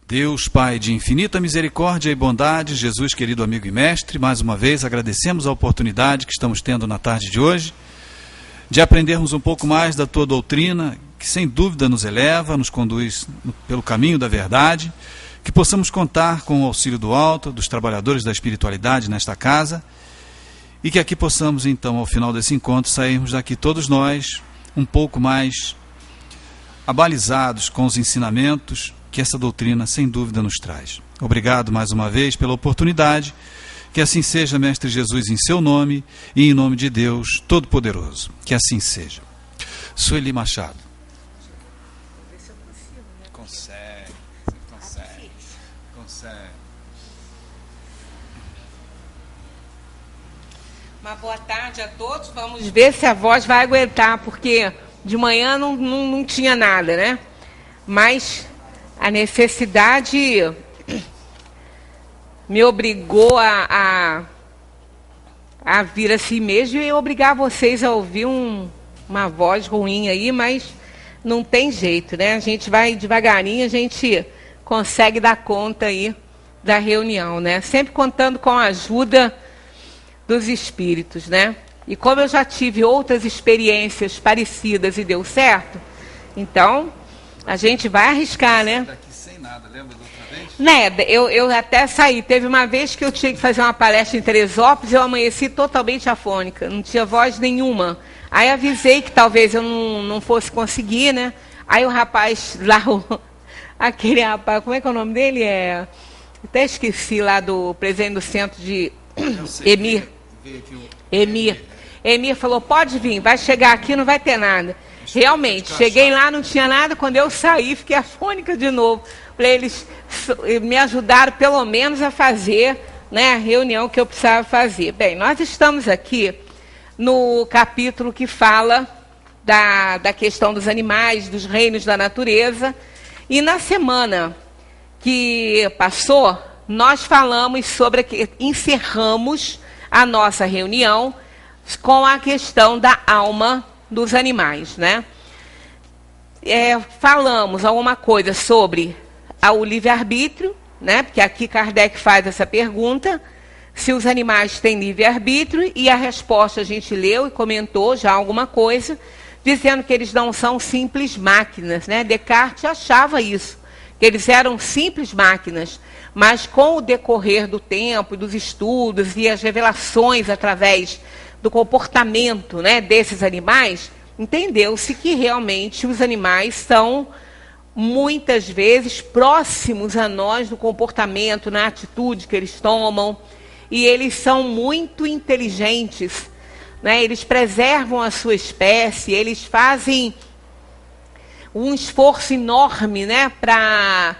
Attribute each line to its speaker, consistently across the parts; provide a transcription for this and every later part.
Speaker 1: Deus Pai de infinita misericórdia e bondade, Jesus querido amigo e mestre, mais uma vez agradecemos a oportunidade que estamos tendo na tarde de hoje, de aprendermos um pouco mais da Tua doutrina, que sem dúvida nos eleva, nos conduz pelo caminho da verdade, que possamos contar com o auxílio do alto, dos trabalhadores da espiritualidade nesta casa, e que aqui possamos então, ao final desse encontro, sairmos daqui todos nós um pouco mais abalizados com os ensinamentos que essa doutrina sem dúvida nos traz. Obrigado mais uma vez pela oportunidade, que assim seja, Mestre Jesus, em seu nome e em nome de Deus Todo-Poderoso. Que assim seja. Sueli Machado. Consegue.
Speaker 2: Uma boa tarde a todos. Vamos ver se a voz vai aguentar, porque de manhã não tinha nada, né? Mas a necessidade me obrigou a vir assim mesmo e obrigar vocês a ouvir uma voz ruim aí, mas não tem jeito, né? A gente vai devagarinho, a gente consegue dar conta aí da reunião, né? Sempre contando com a ajuda dos espíritos, né? E como eu já tive outras experiências parecidas e deu certo, então a gente vai arriscar, né?
Speaker 1: Daqui sem nada, lembra da outra vez?
Speaker 2: Né, eu até saí. Teve uma vez que eu tinha que fazer uma palestra em Teresópolis e eu amanheci totalmente afônica, não tinha voz nenhuma. Aí avisei que talvez eu não fosse conseguir, né? Aí o rapaz lá, aquele rapaz, como é que é o nome dele? Até esqueci lá do presidente do centro de Emir. Emir falou, pode vir, vai chegar aqui, não vai ter nada. Realmente, cheguei lá, não tinha nada, quando eu saí, fiquei afônica de novo. Eles me ajudaram, pelo menos, a fazer, né, a reunião que eu precisava fazer. Bem, nós estamos aqui no capítulo que fala da questão dos animais, dos reinos da natureza, e na semana que passou, nós falamos encerramos a nossa reunião com a questão da alma dos animais, né? Falamos alguma coisa sobre o livre-arbítrio, né? Porque aqui Kardec faz essa pergunta, se os animais têm livre-arbítrio, e a resposta a gente leu e comentou já alguma coisa, dizendo que eles não são simples máquinas, né? Descartes achava isso, que eles eram simples máquinas, mas com o decorrer do tempo, dos estudos e as revelações através do comportamento, né, desses animais, entendeu-se que realmente os animais são muitas vezes próximos a nós no comportamento, na atitude que eles tomam, e eles são muito inteligentes, né? Eles preservam a sua espécie, eles fazem um esforço enorme, né, para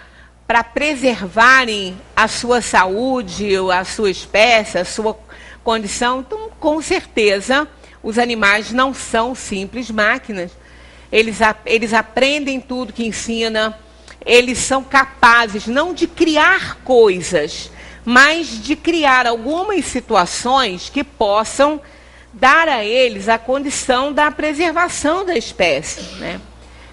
Speaker 2: preservarem a sua saúde, a sua espécie, a sua condição. Então, com certeza, os animais não são simples máquinas. Eles aprendem tudo que ensina, eles são capazes não de criar coisas, mas de criar algumas situações que possam dar a eles a condição da preservação da espécie, né?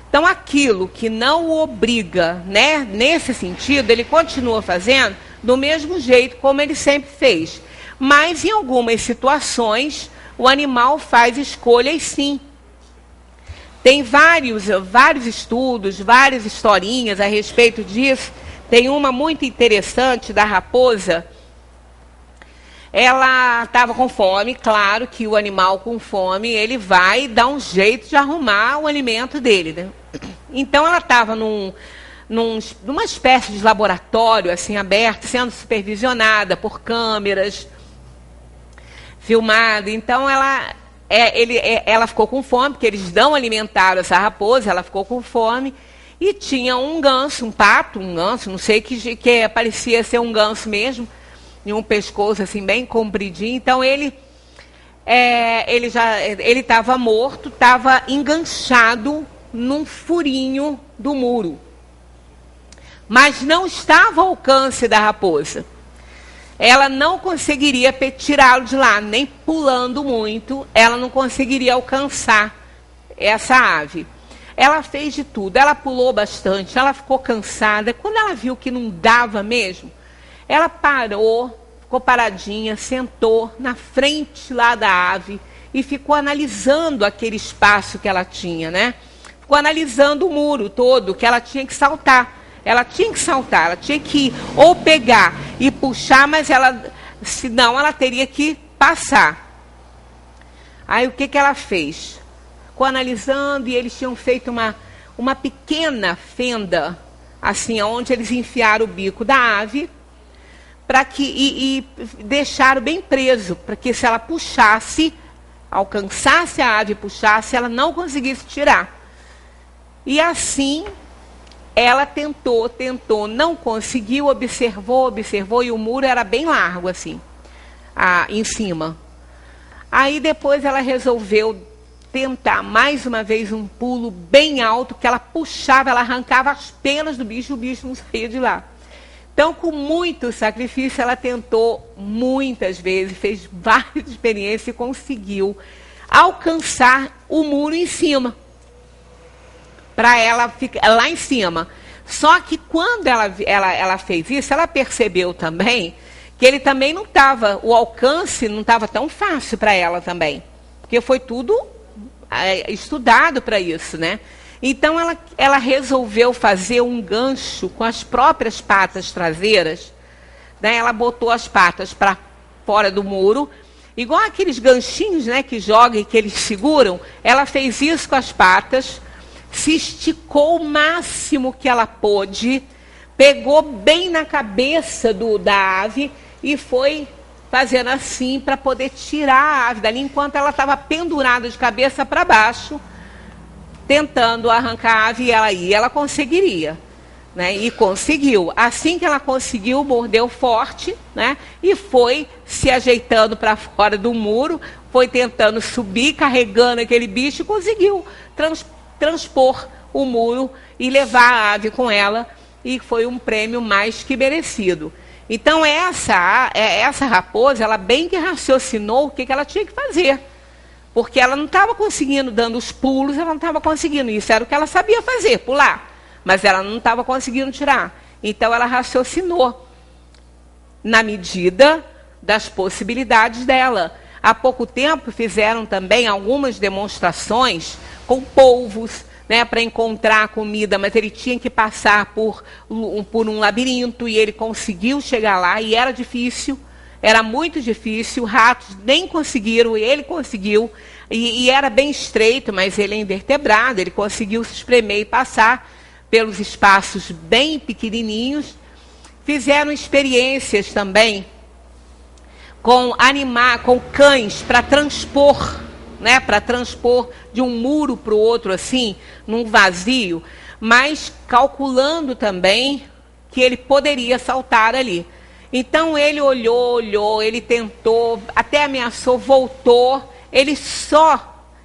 Speaker 2: Então, aquilo que não o obriga, né, nesse sentido, ele continua fazendo do mesmo jeito como ele sempre fez. Mas, em algumas situações, o animal faz escolhas, sim. Tem vários estudos, várias historinhas a respeito disso. Tem uma muito interessante da raposa. Ela estava com fome, claro que o animal com fome, ele vai dar um jeito de arrumar o alimento dele, né? Então, ela estava numa espécie de laboratório, assim, aberto, sendo supervisionada por câmeras, filmada. Então, ela ficou com fome, porque eles alimentaram essa raposa, ela ficou com fome, e tinha um ganso, um pato, não sei que parecia ser um ganso mesmo, e um pescoço assim bem compridinho. Então ele estava morto, estava enganchado num furinho do muro, mas não estava ao alcance da raposa. Ela não conseguiria tirá-lo de lá, nem pulando muito, ela não conseguiria alcançar essa ave. ela fez de tudo, ela pulou bastante, ela ficou cansada. Quando ela viu que não dava mesmo, ela parou, ficou paradinha, sentou na frente lá da ave e ficou analisando aquele espaço que ela tinha, né? Ficou analisando o muro todo, que ela tinha que saltar. Ela tinha que saltar, ela tinha que ou pegar e puxar, mas senão ela teria que passar. Aí o que ela fez? Ficou analisando e eles tinham feito uma pequena fenda, assim, onde eles enfiaram o bico da ave, e deixaram bem preso, para que se ela puxasse, alcançasse a ave e puxasse, ela não conseguisse tirar. E assim, ela tentou, não conseguiu, observou, e o muro era bem largo, assim, em cima. Aí depois ela resolveu tentar mais uma vez um pulo bem alto, que ela puxava, ela arrancava as penas do bicho, o bicho não saía de lá. Então, com muito sacrifício, ela tentou muitas vezes, fez várias experiências e conseguiu alcançar o muro em cima, para ela ficar lá em cima. Só que quando ela fez isso, ela percebeu também que ele também não estava, o alcance não estava tão fácil para ela também, porque foi tudo estudado para isso, né? Então ela resolveu fazer um gancho com as próprias patas traseiras, né? Ela botou as patas para fora do muro, igual aqueles ganchinhos, né, que jogam e que eles seguram. Ela fez isso com as patas, se esticou o máximo que ela pôde, pegou bem na cabeça da ave e foi fazendo assim para poder tirar a ave dali, enquanto ela estava pendurada de cabeça para baixo, tentando arrancar a ave, e ela conseguiria, né? E conseguiu. Assim que ela conseguiu, mordeu forte, né? E foi se ajeitando para fora do muro, foi tentando subir, carregando aquele bicho, e conseguiu transpor o muro e levar a ave com ela, e foi um prêmio mais que merecido. Então essa raposa, ela bem que raciocinou o que ela tinha que fazer, porque ela não estava conseguindo, dando os pulos, ela não estava conseguindo, isso era o que ela sabia fazer, pular, mas ela não estava conseguindo tirar. Então ela raciocinou na medida das possibilidades dela. Há pouco tempo fizeram também algumas demonstrações com polvos, né, para encontrar comida, mas ele tinha que passar por um labirinto, e ele conseguiu chegar lá, e era difícil, era muito difícil, ratos nem conseguiram, ele conseguiu, e era bem estreito, mas ele é invertebrado, ele conseguiu se espremer e passar pelos espaços bem pequenininhos. Fizeram experiências também com cães para transpor, né, para transpor de um muro para o outro, assim, num vazio, mas calculando também que ele poderia saltar ali. Então ele olhou, ele tentou, até ameaçou, voltou, ele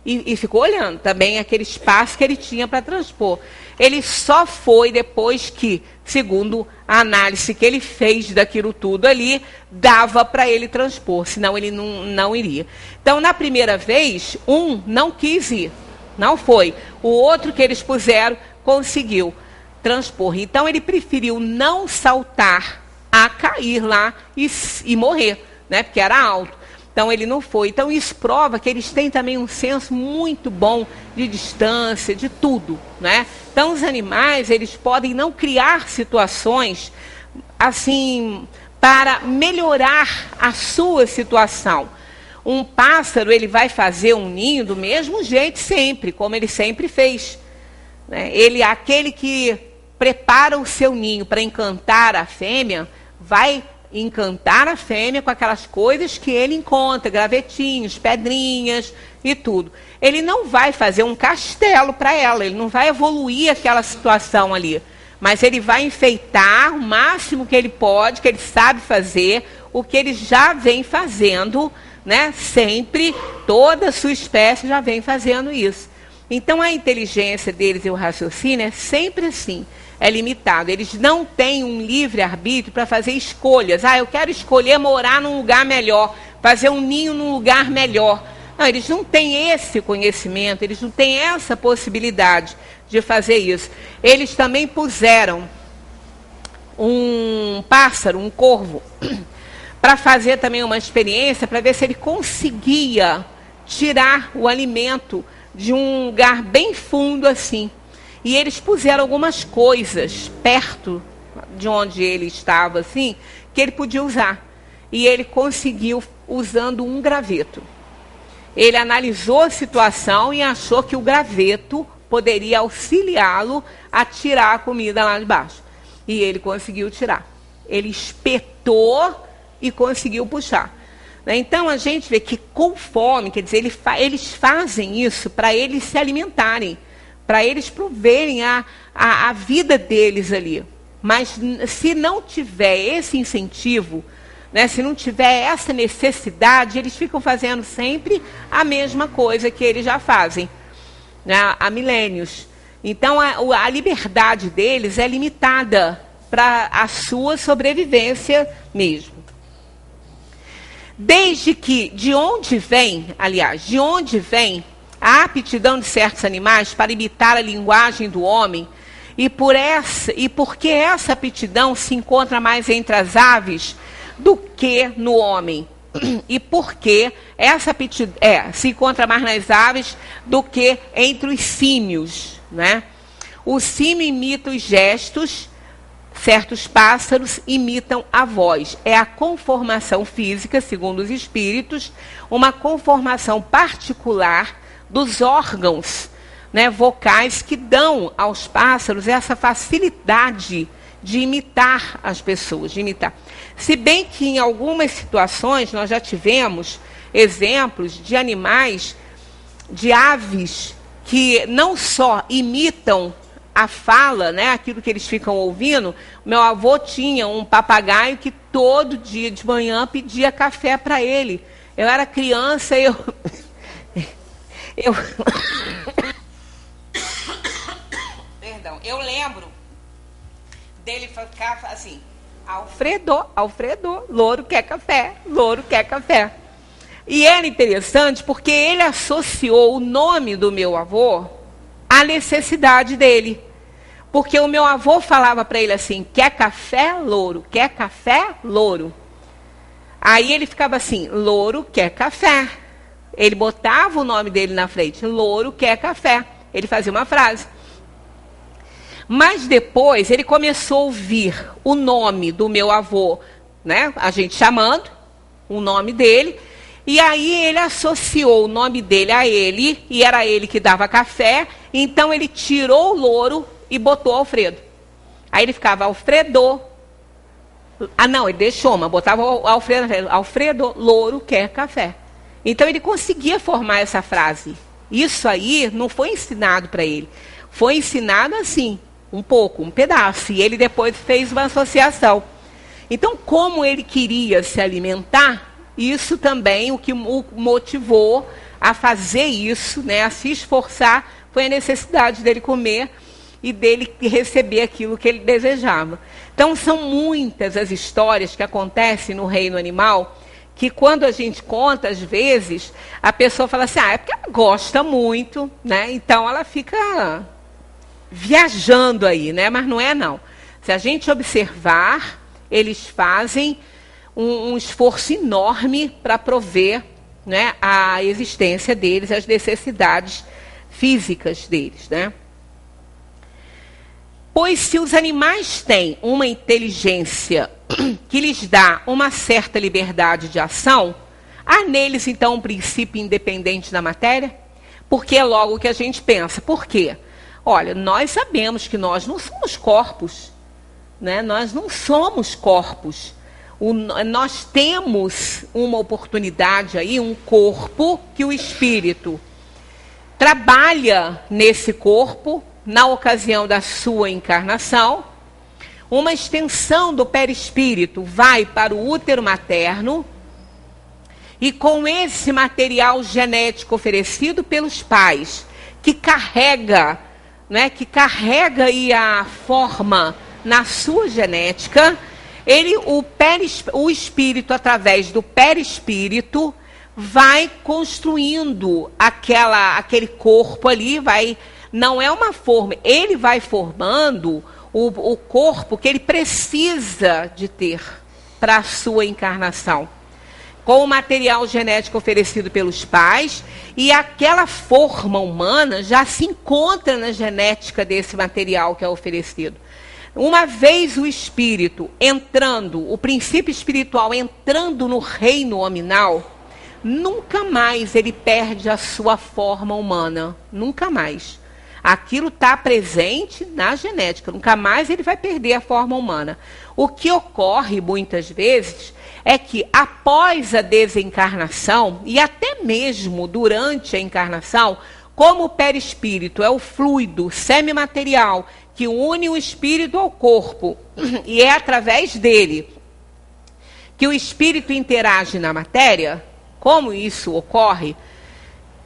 Speaker 2: e ficou olhando também aquele espaço que ele tinha para transpor. Ele só foi depois que, segundo a análise que ele fez daquilo tudo ali, dava para ele transpor, senão ele não iria. Então, na primeira vez, não quis ir, não foi. O outro que eles puseram conseguiu transpor. Então, ele preferiu não saltar a cair lá e morrer, né? Porque era alto. Então, ele não foi. Então, isso prova que eles têm também um senso muito bom de distância, de tudo, né? Então, os animais, eles podem não criar situações, assim, para melhorar a sua situação. Um pássaro, ele vai fazer um ninho do mesmo jeito sempre, como ele sempre fez, né? Ele, aquele que prepara o seu ninho para encantar a fêmea, vai encantar a fêmea com aquelas coisas que ele encontra, gravetinhos, pedrinhas e tudo. Ele não vai fazer um castelo para ela, ele não vai evoluir aquela situação ali, mas ele vai enfeitar o máximo que ele pode, que ele sabe fazer, o que ele já vem fazendo, né? Sempre, toda a sua espécie já vem fazendo isso. Então a inteligência deles e o raciocínio é sempre assim, é limitado. Eles não têm um livre-arbítrio para fazer escolhas. Eu quero escolher morar num lugar melhor, fazer um ninho num lugar melhor. Não, eles não têm esse conhecimento, eles não têm essa possibilidade de fazer isso. Eles também puseram um pássaro, um corvo, para fazer também uma experiência, para ver se ele conseguia tirar o alimento de um lugar bem fundo assim. E eles puseram algumas coisas perto de onde ele estava, assim, que ele podia usar. E ele conseguiu usando um graveto. Ele analisou a situação e achou que o graveto poderia auxiliá-lo a tirar a comida lá de baixo. E ele conseguiu tirar. Ele espetou e conseguiu puxar. Então a gente vê que com fome, quer dizer, eles fazem isso para eles se alimentarem, para eles proverem a vida deles ali. Mas se não tiver esse incentivo, né, se não tiver essa necessidade, eles ficam fazendo sempre a mesma coisa que eles já fazem, né, há milênios. Então a liberdade deles é limitada para a sua sobrevivência mesmo. Desde que, de onde vem a aptidão de certos animais para imitar a linguagem do homem, e porque essa aptidão se encontra mais entre as aves do que no homem. E porque essa aptidão se encontra mais nas aves do que entre os símios, né? O símio imita os gestos, certos pássaros imitam a voz. É a conformação física, segundo os espíritos, uma conformação particular dos órgãos, né, vocais que dão aos pássaros essa facilidade de imitar as pessoas, de imitar. Se bem que em algumas situações nós já tivemos exemplos de animais, de aves, que não só imitam a fala, né, aquilo que eles ficam ouvindo. Meu avô tinha um papagaio que todo dia de manhã pedia café para ele. Eu era criança, Perdão, eu lembro dele ficar assim: Alfredo, Alfredo, louro quer café, louro quer café. E era interessante porque ele associou o nome do meu avô à necessidade dele. Porque o meu avô falava para ele assim: quer café, louro? Quer café, louro? Aí ele ficava assim: louro quer café. Ele botava o nome dele na frente: louro quer café. Ele fazia uma frase. Mas depois ele começou a ouvir o nome do meu avô, né? A gente chamando o nome dele. E aí ele associou o nome dele a ele, e era ele que dava café. Então ele tirou o louro e botou Alfredo. Aí ele ficava Alfredo. Ah, não, ele deixou, mas botava Alfredo. Alfredo, louro quer café. Então ele conseguia formar essa frase. Isso aí não foi ensinado para ele. Foi ensinado assim, um pouco, um pedaço. E ele depois fez uma associação. Então, como ele queria se alimentar, isso também, o que o motivou a fazer isso, né, a se esforçar, foi a necessidade dele comer e dele receber aquilo que ele desejava. Então, são muitas as histórias que acontecem no reino animal, que quando a gente conta, às vezes, a pessoa fala assim: é porque ela gosta muito, né? Então ela fica viajando aí, né? Mas não é, não. Se a gente observar, eles fazem um esforço enorme para prover, né, a existência deles, as necessidades físicas deles, né? Pois se os animais têm uma inteligência que lhes dá uma certa liberdade de ação, há neles, então, um princípio independente da matéria? Porque é logo o que a gente pensa. Por quê? Olha, nós sabemos que nós não somos corpos, né? Nós não somos corpos. Nós temos uma oportunidade aí, um corpo que o espírito trabalha nesse corpo, na ocasião da sua encarnação. Uma extensão do perispírito vai para o útero materno e com esse material genético oferecido pelos pais, que carrega, né, aí a forma na sua genética, o espírito, através do perispírito, vai construindo aquele corpo ali, vai não é uma forma. Ele vai formando o corpo que ele precisa de ter para a sua encarnação, com o material genético oferecido pelos pais, e aquela forma humana já se encontra na genética desse material que é oferecido. Uma vez o espírito entrando, o princípio espiritual entrando no reino nominal, nunca mais ele perde a sua forma humana. Nunca mais. Aquilo está presente na genética. Nunca mais ele vai perder a forma humana. O que ocorre muitas vezes é que após a desencarnação, e até mesmo durante a encarnação, como o perispírito é o fluido semimaterial que une o espírito ao corpo, e é através dele que o espírito interage na matéria, como isso ocorre,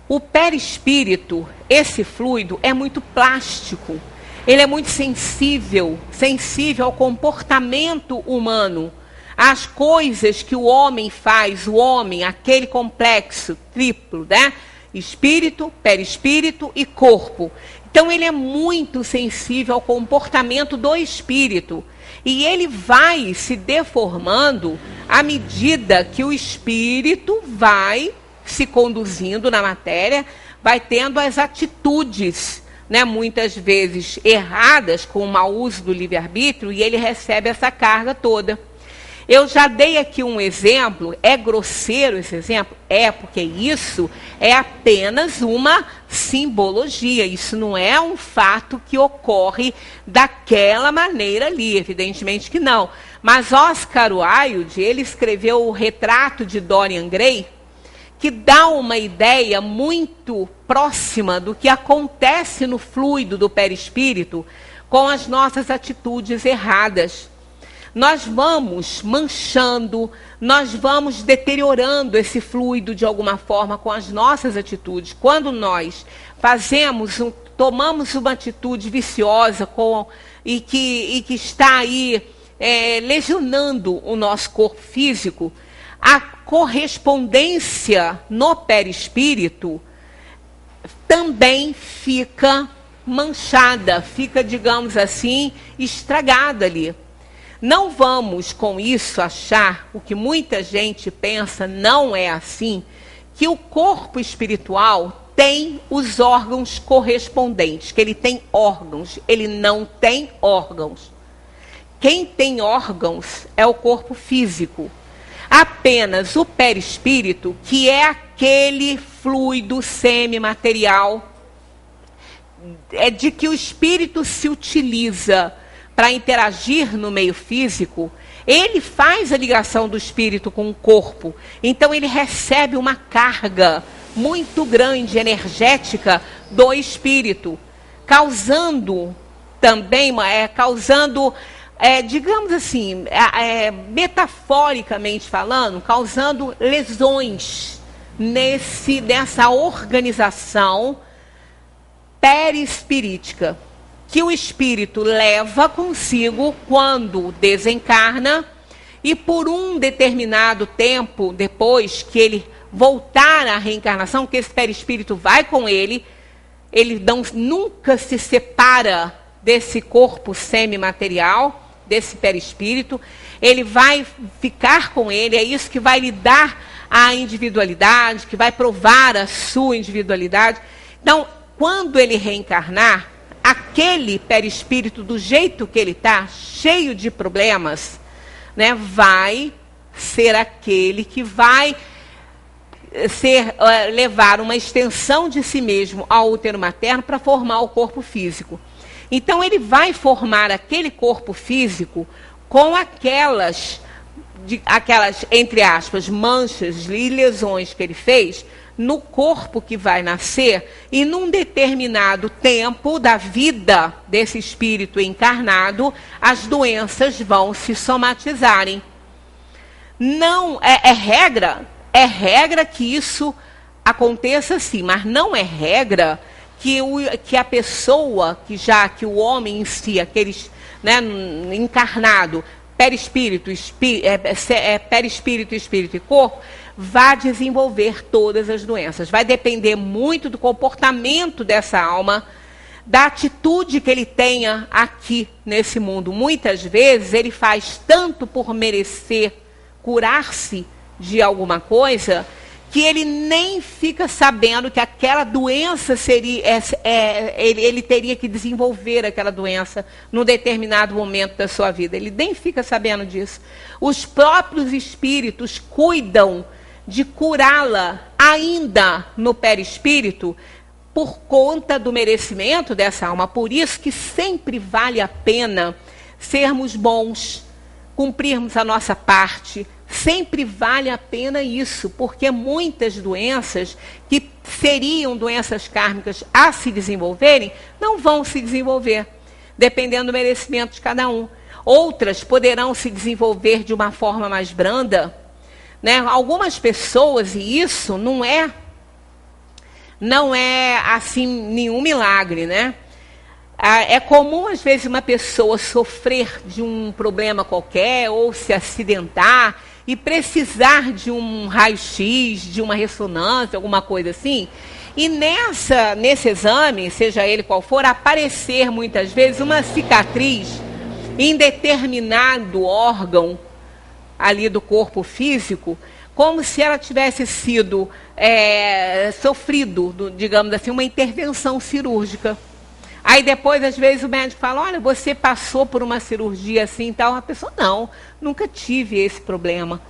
Speaker 2: o perispírito, esse fluido, é muito plástico. Ele é muito sensível ao comportamento humano, às coisas que o homem faz, o homem, aquele complexo triplo, né? Espírito, perispírito e corpo. Então ele é muito sensível ao comportamento do espírito. E ele vai se deformando à medida que o espírito vai se conduzindo na matéria, vai tendo as atitudes, né, muitas vezes erradas, com o mau uso do livre-arbítrio, e ele recebe essa carga toda. Eu já dei aqui um exemplo, é grosseiro esse exemplo? É, porque isso é apenas uma simbologia, isso não é um fato que ocorre daquela maneira ali, evidentemente que não. Mas Oscar Wilde, ele escreveu o Retrato de Dorian Gray, que dá uma ideia muito próxima do que acontece no fluido do perispírito com as nossas atitudes erradas. Nós vamos manchando, nós vamos deteriorando esse fluido de alguma forma com as nossas atitudes. Quando nós tomamos uma atitude viciosa e que está aí lesionando o nosso corpo físico, a correspondência no perispírito também fica manchada, fica, digamos assim, estragada ali. Não vamos, com isso, achar, o que muita gente pensa, não é assim, que o corpo espiritual tem os órgãos correspondentes, que ele tem órgãos, ele não tem órgãos. Quem tem órgãos é o corpo físico. Apenas o perispírito, que é aquele fluido semimaterial, é de que o espírito se utiliza para interagir no meio físico, ele faz a ligação do espírito com o corpo. Então ele recebe uma carga muito grande, energética, do espírito, causando também, digamos assim, metaforicamente falando, causando lesões nessa organização perispirítica, que o espírito leva consigo quando desencarna, e por um determinado tempo depois que ele voltar à reencarnação, que esse perispírito vai com ele nunca se separa desse corpo semimaterial, desse perispírito, ele vai ficar com ele, é isso que vai lhe dar a individualidade, que vai provar a sua individualidade. Então, quando ele reencarnar, aquele perispírito, do jeito que ele está, cheio de problemas, né, vai ser aquele que vai levar uma extensão de si mesmo ao útero materno para formar o corpo físico. Então, ele vai formar aquele corpo físico com aquelas, entre aspas, manchas e lesões que ele fez no corpo que vai nascer, e num determinado tempo da vida desse espírito encarnado, as doenças vão se somatizarem. Não é regra que isso aconteça assim, mas não é regra que a pessoa, que o homem em si, aqueles, né, encarnado, perispírito, perispírito, espírito e corpo, vai desenvolver todas as doenças. Vai depender muito do comportamento dessa alma, da atitude que ele tenha aqui nesse mundo. Muitas vezes ele faz tanto por merecer curar-se de alguma coisa, que ele nem fica sabendo que aquela doença seria, ele teria que desenvolver aquela doença num determinado momento da sua vida. Ele nem fica sabendo disso. Os próprios espíritos cuidam de curá-la ainda no perispírito por conta do merecimento dessa alma. Por isso que sempre vale a pena sermos bons, cumprirmos a nossa parte. Sempre vale a pena isso, porque muitas doenças que seriam doenças kármicas a se desenvolverem, não vão se desenvolver, dependendo do merecimento de cada um. Outras poderão se desenvolver de uma forma mais branda, né? Algumas pessoas, e isso não é assim nenhum milagre, né? É comum, às vezes, uma pessoa sofrer de um problema qualquer, ou se acidentar, e precisar de um raio-x, de uma ressonância, alguma coisa assim, e nesse exame, seja ele qual for, aparecer muitas vezes uma cicatriz em determinado órgão ali do corpo físico, como se ela tivesse sido sofrido, digamos assim, uma intervenção cirúrgica. Aí depois, às vezes, o médico fala, olha, você passou por uma cirurgia assim e tal. A pessoa, não, nunca tive esse problema.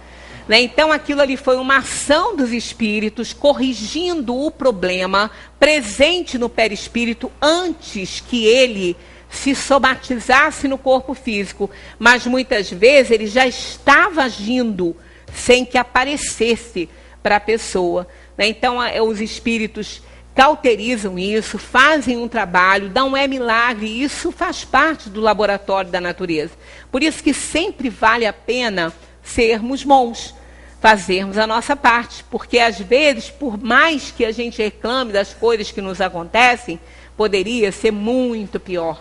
Speaker 2: Né? Então, aquilo ali foi uma ação dos espíritos corrigindo o problema presente no perispírito antes que ele se somatizasse no corpo físico. Mas, muitas vezes, ele já estava agindo sem que aparecesse para a pessoa. Né? Então, os espíritos cauterizam isso, fazem um trabalho, não é milagre, isso faz parte do laboratório da natureza. Por isso que sempre vale a pena sermos bons, fazermos a nossa parte, porque às vezes, por mais que a gente reclame das coisas que nos acontecem, poderia ser muito pior.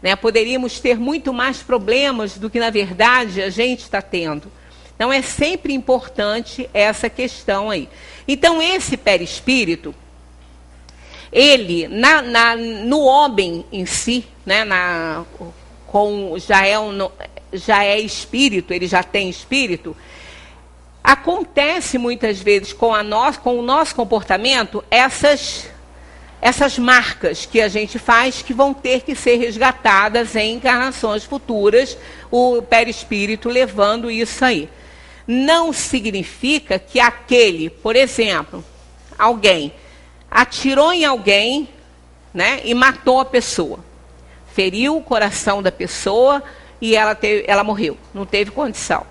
Speaker 2: Né? Poderíamos ter muito mais problemas do que, na verdade, a gente está tendo. Então, é sempre importante essa questão aí. Então, esse perispírito, ele, no homem em si, né, já é espírito, ele já tem espírito, acontece muitas vezes com o nosso comportamento essas marcas que a gente faz que vão ter que ser resgatadas em encarnações futuras, o perispírito levando isso aí. Não significa que aquele, por exemplo, alguém atirou em alguém, né, e matou a pessoa. Feriu o coração da pessoa e ela morreu. Não teve condição.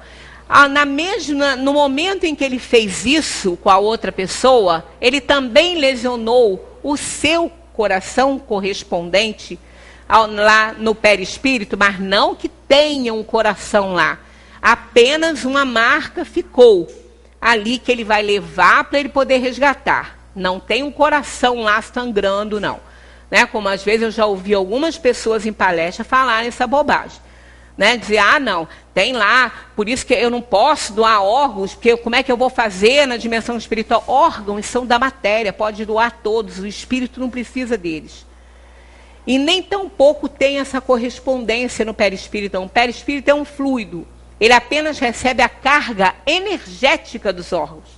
Speaker 2: No momento em que ele fez isso com a outra pessoa, ele também lesionou o seu coração correspondente lá no perispírito, mas não que tenha um coração lá. Apenas uma marca ficou ali que ele vai levar para ele poder resgatar. Não tem um coração lá sangrando, não. Né? Como às vezes eu já ouvi algumas pessoas em palestra falarem essa bobagem. Né? Dizer, não, tem lá, por isso que eu não posso doar órgãos, porque como é que eu vou fazer na dimensão espiritual? Órgãos são da matéria, pode doar todos, o espírito não precisa deles. E nem tampouco tem essa correspondência no perispírito. O perispírito é um fluido, ele apenas recebe a carga energética dos órgãos.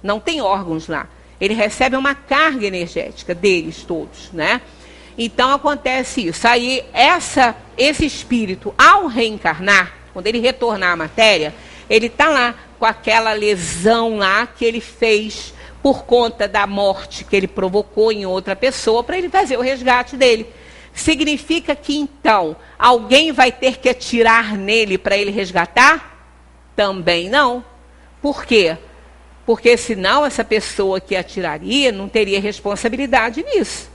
Speaker 2: Não tem órgãos lá. Ele recebe uma carga energética deles todos, né? Então acontece isso. Aí esse espírito, ao reencarnar, quando ele retornar à matéria, ele está lá com aquela lesão lá que ele fez por conta da morte que ele provocou em outra pessoa para ele fazer o resgate dele. Significa que então alguém vai ter que atirar nele para ele resgatar? Também não. Por quê? Porque senão essa pessoa que atiraria não teria responsabilidade nisso.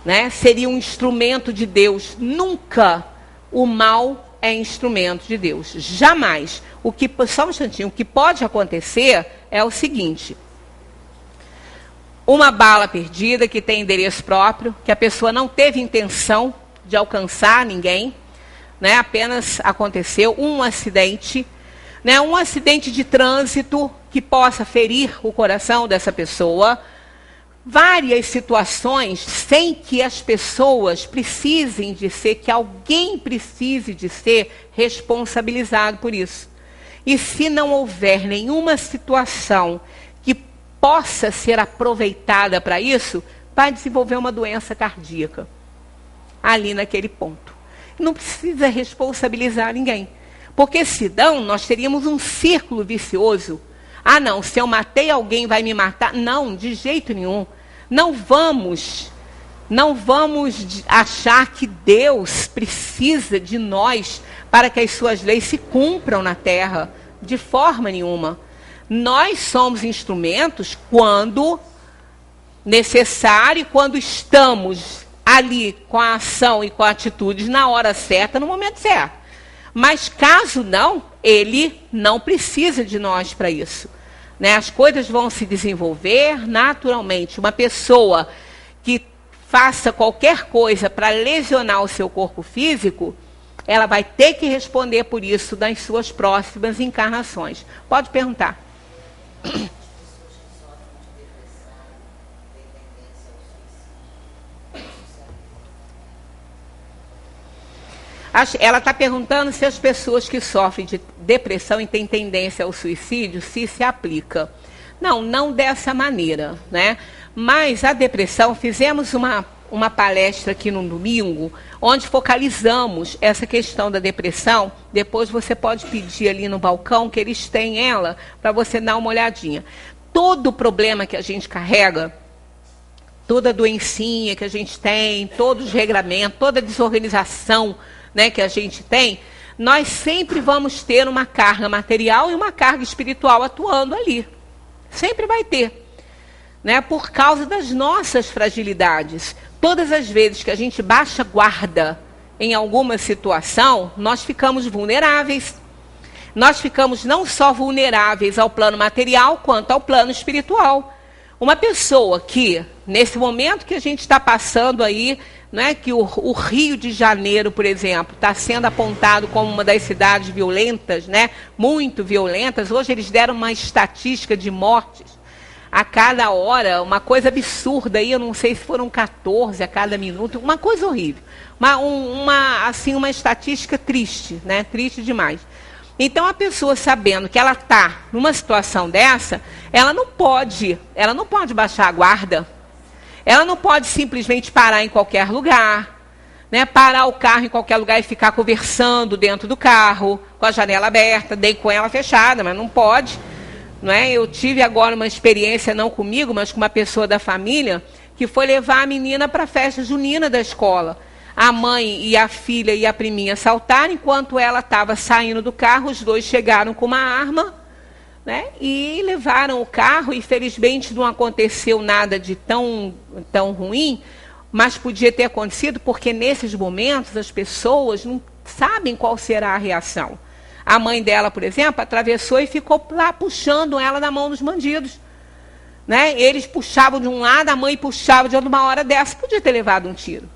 Speaker 2: Né? Seria um instrumento de Deus. Nunca o mal é instrumento de Deus. Jamais. Só um instantinho. O que pode acontecer é o seguinte. Uma bala perdida que tem endereço próprio, que a pessoa não teve intenção de alcançar ninguém, né? Apenas aconteceu um acidente, né? Um acidente de trânsito que possa ferir o coração dessa pessoa, várias situações sem que as pessoas precisem de ser, que alguém precise de ser responsabilizado por isso. E se não houver nenhuma situação que possa ser aproveitada para isso, vai desenvolver uma doença cardíaca ali naquele ponto. Não precisa responsabilizar ninguém. Porque senão nós teríamos um círculo vicioso. Ah, não, se eu matei alguém vai me matar. Não, de jeito nenhum. Não vamos achar que Deus precisa de nós para que as suas leis se cumpram na terra. De forma nenhuma. Nós somos instrumentos quando necessário, quando estamos ali com a ação e com a atitude na hora certa, no momento certo. Mas caso não, ele não precisa de nós para isso. Né? As coisas vão se desenvolver naturalmente. Uma pessoa que faça qualquer coisa para lesionar o seu corpo físico, ela vai ter que responder por isso nas suas próximas encarnações. Pode perguntar. Ela está perguntando se as pessoas que sofrem de depressão e têm tendência ao suicídio, se aplica. Não, não dessa maneira, né? Mas a depressão, fizemos uma palestra aqui no domingo, onde focalizamos essa questão da depressão. Depois você pode pedir ali no balcão, que eles têm ela, para você dar uma olhadinha. Todo problema que a gente carrega, toda doencinha que a gente tem, todos os regramentos, toda desorganização, né, que a gente tem, nós sempre vamos ter uma carga material e uma carga espiritual atuando ali. Sempre vai ter. Né, por causa das nossas fragilidades. Todas as vezes que a gente baixa guarda em alguma situação, nós ficamos vulneráveis. Nós ficamos não só vulneráveis ao plano material, quanto ao plano espiritual. Uma pessoa que, nesse momento que a gente está passando aí, né, que o Rio de Janeiro, por exemplo, está sendo apontado como uma das cidades violentas, né, muito violentas. Hoje eles deram uma estatística de mortes a cada hora, uma coisa absurda aí, eu não sei se foram 14 a cada minuto, uma coisa horrível. Uma estatística triste, né, triste demais. Então, a pessoa sabendo que ela está numa situação dessa, ela não pode baixar a guarda. Ela não pode simplesmente parar em qualquer lugar, né? Parar o carro em qualquer lugar e ficar conversando dentro do carro, com a janela aberta, nem com ela fechada, mas não pode. Não é? Eu tive agora uma experiência, não comigo, mas com uma pessoa da família, que foi levar a menina para a festa junina da escola. A mãe e a filha e a priminha saltaram, enquanto ela estava saindo do carro, os dois chegaram com uma arma, né, e levaram o carro, e felizmente não aconteceu nada de tão ruim, mas podia ter acontecido, porque nesses momentos as pessoas não sabem qual será a reação. A mãe dela, por exemplo, atravessou e ficou lá puxando ela na mão dos bandidos. Né? Eles puxavam de um lado, a mãe puxava de outro. Uma hora dessa, podia ter levado um tiro.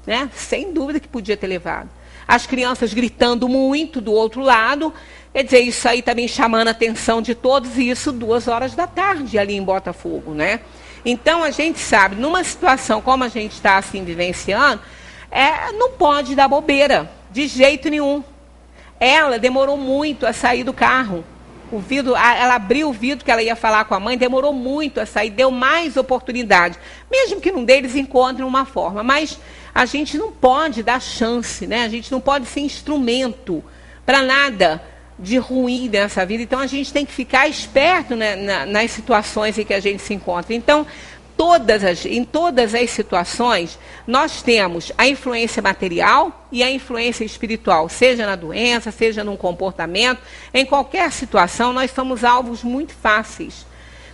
Speaker 2: Né? Sem dúvida que podia ter levado. As crianças gritando muito do outro lado. Quer dizer, isso aí também chamando a atenção de todos, e isso 2h da tarde ali em Botafogo. Né? Então, a gente sabe, numa situação como a gente está assim vivenciando, não pode dar bobeira, de jeito nenhum. Ela demorou muito a sair do carro. O vidro, ela abriu o vidro que ela ia falar com a mãe, demorou muito a sair, deu mais oportunidade. Mesmo que num deles encontrem uma forma. Mas a gente não pode dar chance, né? A gente não pode ser instrumento para nada de ruim nessa vida. Então a gente tem que ficar esperto, né, nas situações em que a gente se encontra. Então, em todas as situações, nós temos a influência material e a influência espiritual, seja na doença, seja num comportamento. Em qualquer situação, nós somos alvos muito fáceis.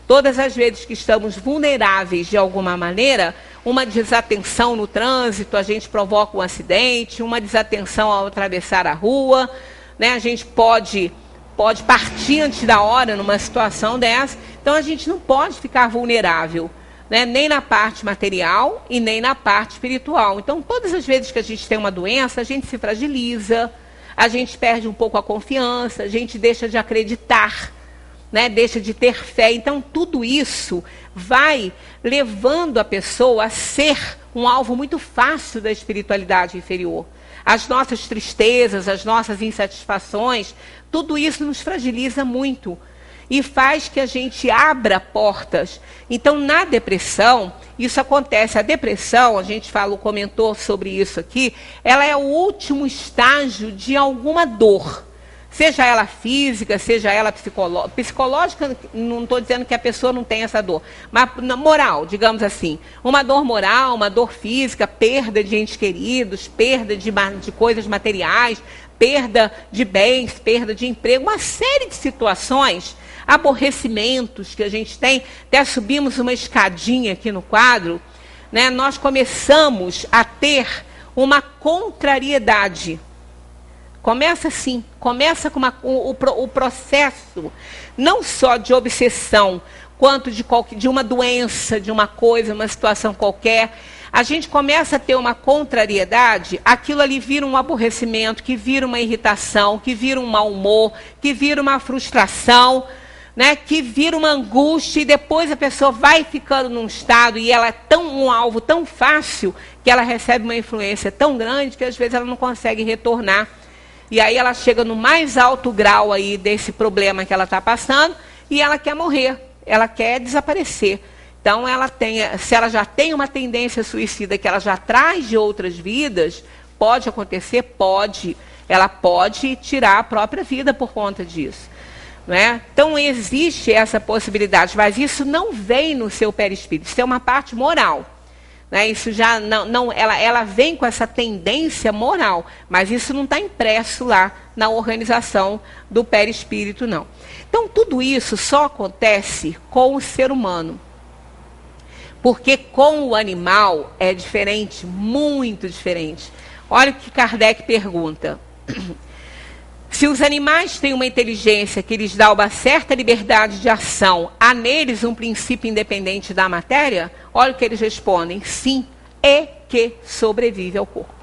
Speaker 2: Todas as vezes que estamos vulneráveis de alguma maneira, uma desatenção no trânsito, a gente provoca um acidente, uma desatenção ao atravessar a rua, né? A gente pode partir antes da hora numa situação dessa. Então, a gente não pode ficar vulnerável. Né, nem na parte material e nem na parte espiritual. Então, todas as vezes que a gente tem uma doença, a gente se fragiliza, a gente perde um pouco a confiança, a gente deixa de acreditar, né, deixa de ter fé. Então, tudo isso vai levando a pessoa a ser um alvo muito fácil da espiritualidade inferior. As nossas tristezas, as nossas insatisfações, tudo isso nos fragiliza muito e faz que a gente abra portas. Então, na depressão, isso acontece. A depressão, a gente comentou sobre isso aqui, ela é o último estágio de alguma dor. Seja ela física, seja ela psicológica, não estou dizendo que a pessoa não tem essa dor, mas moral, digamos assim. Uma dor moral, uma dor física, perda de entes queridos, perda de coisas materiais, perda de bens, perda de emprego, uma série de situações, aborrecimentos que a gente tem. Até subimos uma escadinha aqui no quadro, né, nós começamos a ter uma contrariedade. Começa assim, começa com o processo, não só de obsessão, quanto de uma doença, de uma coisa, uma situação qualquer. A gente começa a ter uma contrariedade, aquilo ali vira um aborrecimento, que vira uma irritação, que vira um mau humor, que vira uma frustração, né, que vira uma angústia, e depois a pessoa vai ficando num estado, e ela é um alvo tão fácil, que ela recebe uma influência tão grande, que às vezes ela não consegue retornar. E aí ela chega no mais alto grau aí desse problema que ela está passando e ela quer morrer, ela quer desaparecer. Então, se ela já tem uma tendência suicida que ela já traz de outras vidas, pode acontecer? Pode. Ela pode tirar a própria vida por conta disso. Não é? Então, existe essa possibilidade, mas isso não vem no seu perispírito, isso é uma parte moral. Né, isso já ela vem com essa tendência moral, mas isso não está impresso lá na organização do perispírito, não. Então, tudo isso só acontece com o ser humano. Porque com o animal é diferente, muito diferente. Olha o que Kardec pergunta. Se os animais têm uma inteligência que lhes dá uma certa liberdade de ação, há neles um princípio independente da matéria? Olha o que eles respondem. Sim, e que sobrevive ao corpo.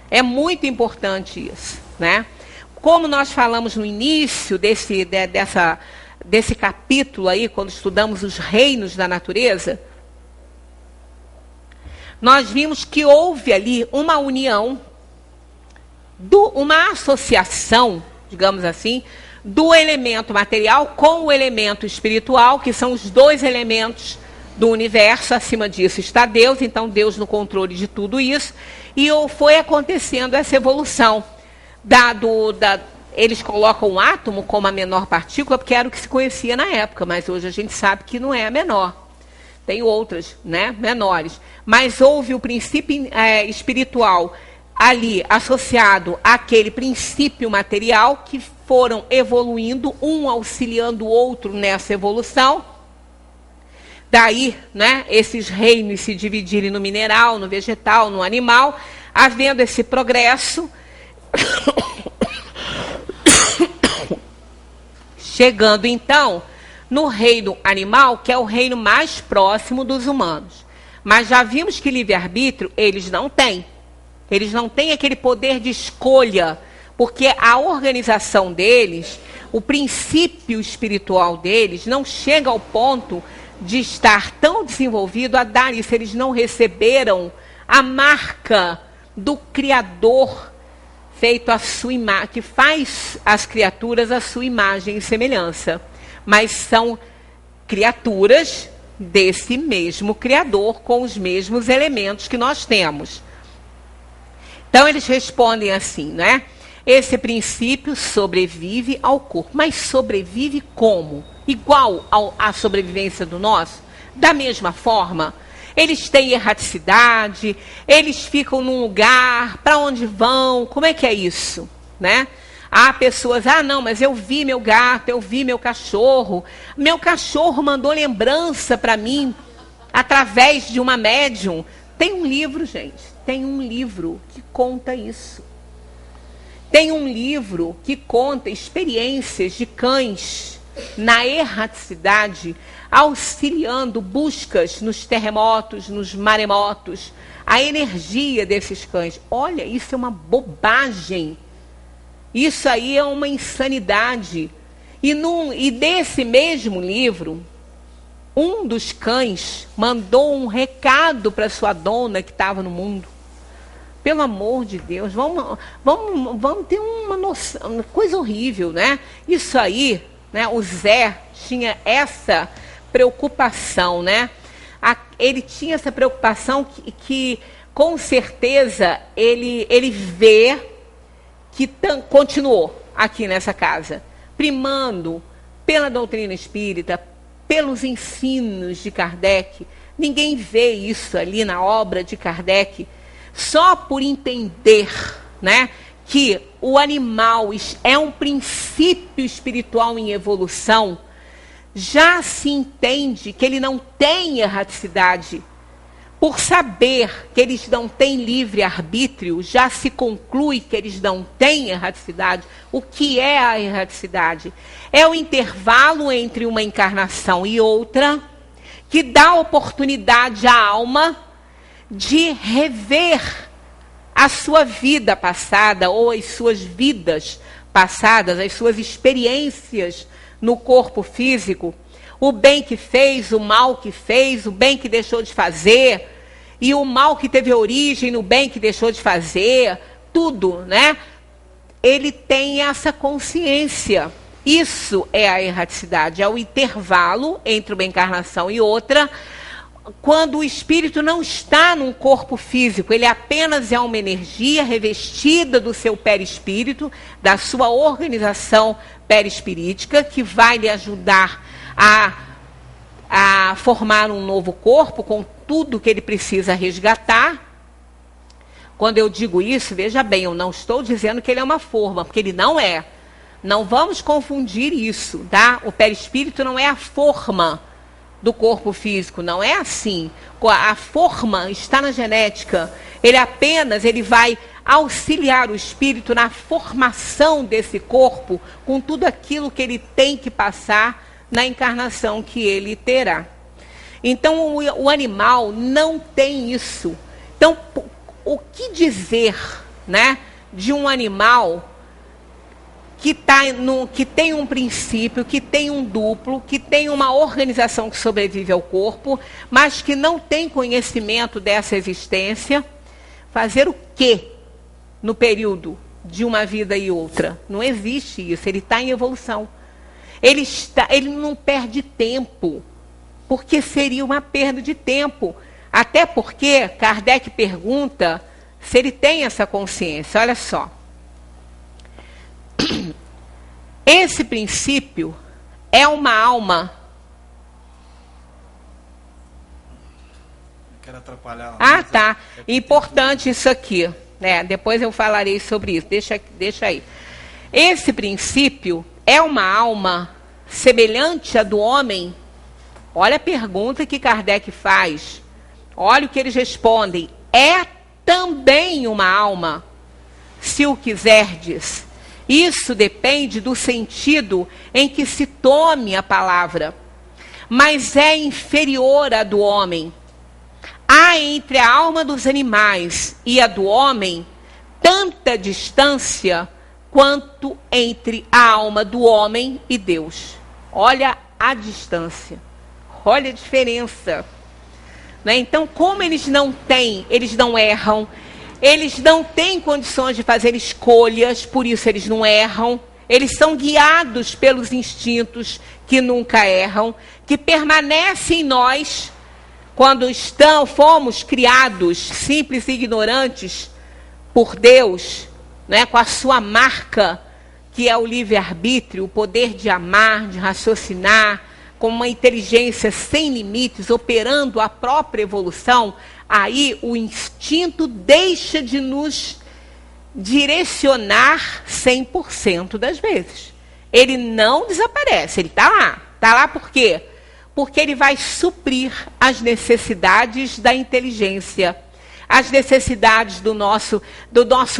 Speaker 2: É muito importante isso, né? Como nós falamos no início desse capítulo aí, quando estudamos os reinos da natureza, nós vimos que houve ali uma união, uma associação, digamos assim, do elemento material com o elemento espiritual, que são os dois elementos do universo. Acima disso está Deus, então Deus no controle de tudo isso, e foi acontecendo essa evolução. Eles colocam o átomo como a menor partícula, porque era o que se conhecia na época, mas hoje a gente sabe que não é a menor. Tem outras, né, menores. Mas houve o princípio espiritual ali associado àquele princípio material, que foram evoluindo, um auxiliando o outro nessa evolução. Daí, né, esses reinos se dividirem no mineral, no vegetal, no animal, havendo esse progresso, chegando então no reino animal, que é o reino mais próximo dos humanos. Mas já vimos que livre-arbítrio eles não têm. Eles não têm aquele poder de escolha, porque a organização deles, o princípio espiritual deles, não chega ao ponto de estar tão desenvolvido a dar isso. Eles não receberam a marca do Criador feito a sua imagem, que faz as criaturas a sua imagem e semelhança. Mas são criaturas desse mesmo Criador, com os mesmos elementos que nós temos. Então, eles respondem assim, né? Esse princípio sobrevive ao corpo. Mas sobrevive como? Igual à sobrevivência do nosso? Da mesma forma? Eles têm erraticidade? Eles ficam num lugar? Para onde vão? Como é que é isso? Né? Há pessoas, não, mas eu vi meu gato, eu vi meu cachorro. Meu cachorro mandou lembrança para mim através de uma médium. Tem um livro, gente. Tem um livro que conta isso. Tem um livro que conta experiências de cães na erraticidade, auxiliando buscas nos terremotos, nos maremotos, a energia desses cães. Olha, isso é uma bobagem. Isso aí é uma insanidade. E desse mesmo livro, um dos cães mandou um recado para sua dona que estava no mundo. Pelo amor de Deus, vamos ter uma noção, uma coisa horrível, né? Isso aí, né? O Zé tinha essa preocupação, né? Ele tinha essa preocupação que com certeza, ele vê que continuou aqui nessa casa, primando pela doutrina espírita, pelos ensinos de Kardec. Ninguém vê isso ali na obra de Kardec, só por entender, né, que o animal é um princípio espiritual em evolução. Já se entende que ele não tem erraticidade. Por saber que eles não têm livre-arbítrio, já se conclui que eles não têm erraticidade. O que é a erraticidade? É o intervalo entre uma encarnação e outra, que dá oportunidade à alma de rever a sua vida passada, ou as suas vidas passadas, as suas experiências no corpo físico, o bem que fez, o mal que fez, o bem que deixou de fazer, e o mal que teve origem no bem que deixou de fazer, tudo, né? Ele tem essa consciência. Isso é a erraticidade, é o intervalo entre uma encarnação e outra, quando o espírito não está num corpo físico, ele apenas é uma energia revestida do seu perispírito, da sua organização perispirítica, que vai lhe ajudar a formar um novo corpo com tudo que ele precisa resgatar. Quando eu digo isso, veja bem, eu não estou dizendo que ele é uma forma, porque ele não é. Não vamos confundir isso, tá? O perispírito não é a forma do corpo físico, não é assim. A forma está na genética. Ele vai auxiliar o espírito na formação desse corpo, com tudo aquilo que ele tem que passar na encarnação que ele terá. Então, o animal não tem isso. Então, o que dizer, né, de um animal que tem um princípio, que tem um duplo, que tem uma organização que sobrevive ao corpo, mas que não tem conhecimento dessa existência? Fazer o quê no período de uma vida e outra? Não existe isso, ele está em evolução. Ele não perde tempo, porque seria uma perda de tempo. Até porque Kardec pergunta se ele tem essa consciência. Olha só. Esse princípio é uma alma.
Speaker 1: Quero atrapalhar.
Speaker 2: Ah, tá. Importante isso aqui, né? Depois eu falarei sobre isso. Deixa aí. Esse princípio é uma alma semelhante à do homem? Olha a pergunta que Kardec faz. Olha o que eles respondem. É também uma alma, se o quiserdes. Isso depende do sentido em que se tome a palavra. Mas é inferior à do homem. Há entre a alma dos animais e a do homem tanta distância quanto entre a alma do homem e Deus. Olha a distância. Olha a diferença. Né? Então, como eles não erram, eles não têm condições de fazer escolhas, por isso eles não erram. Eles são guiados pelos instintos que nunca erram, que permanecem em nós quando fomos criados simples e ignorantes por Deus, né, com a sua marca, que é o livre-arbítrio, o poder de amar, de raciocinar, com uma inteligência sem limites, operando a própria evolução. Aí o instinto deixa de nos direcionar 100% das vezes. Ele não desaparece, ele está lá. Está lá por quê? Porque ele vai suprir as necessidades da inteligência, as necessidades do nosso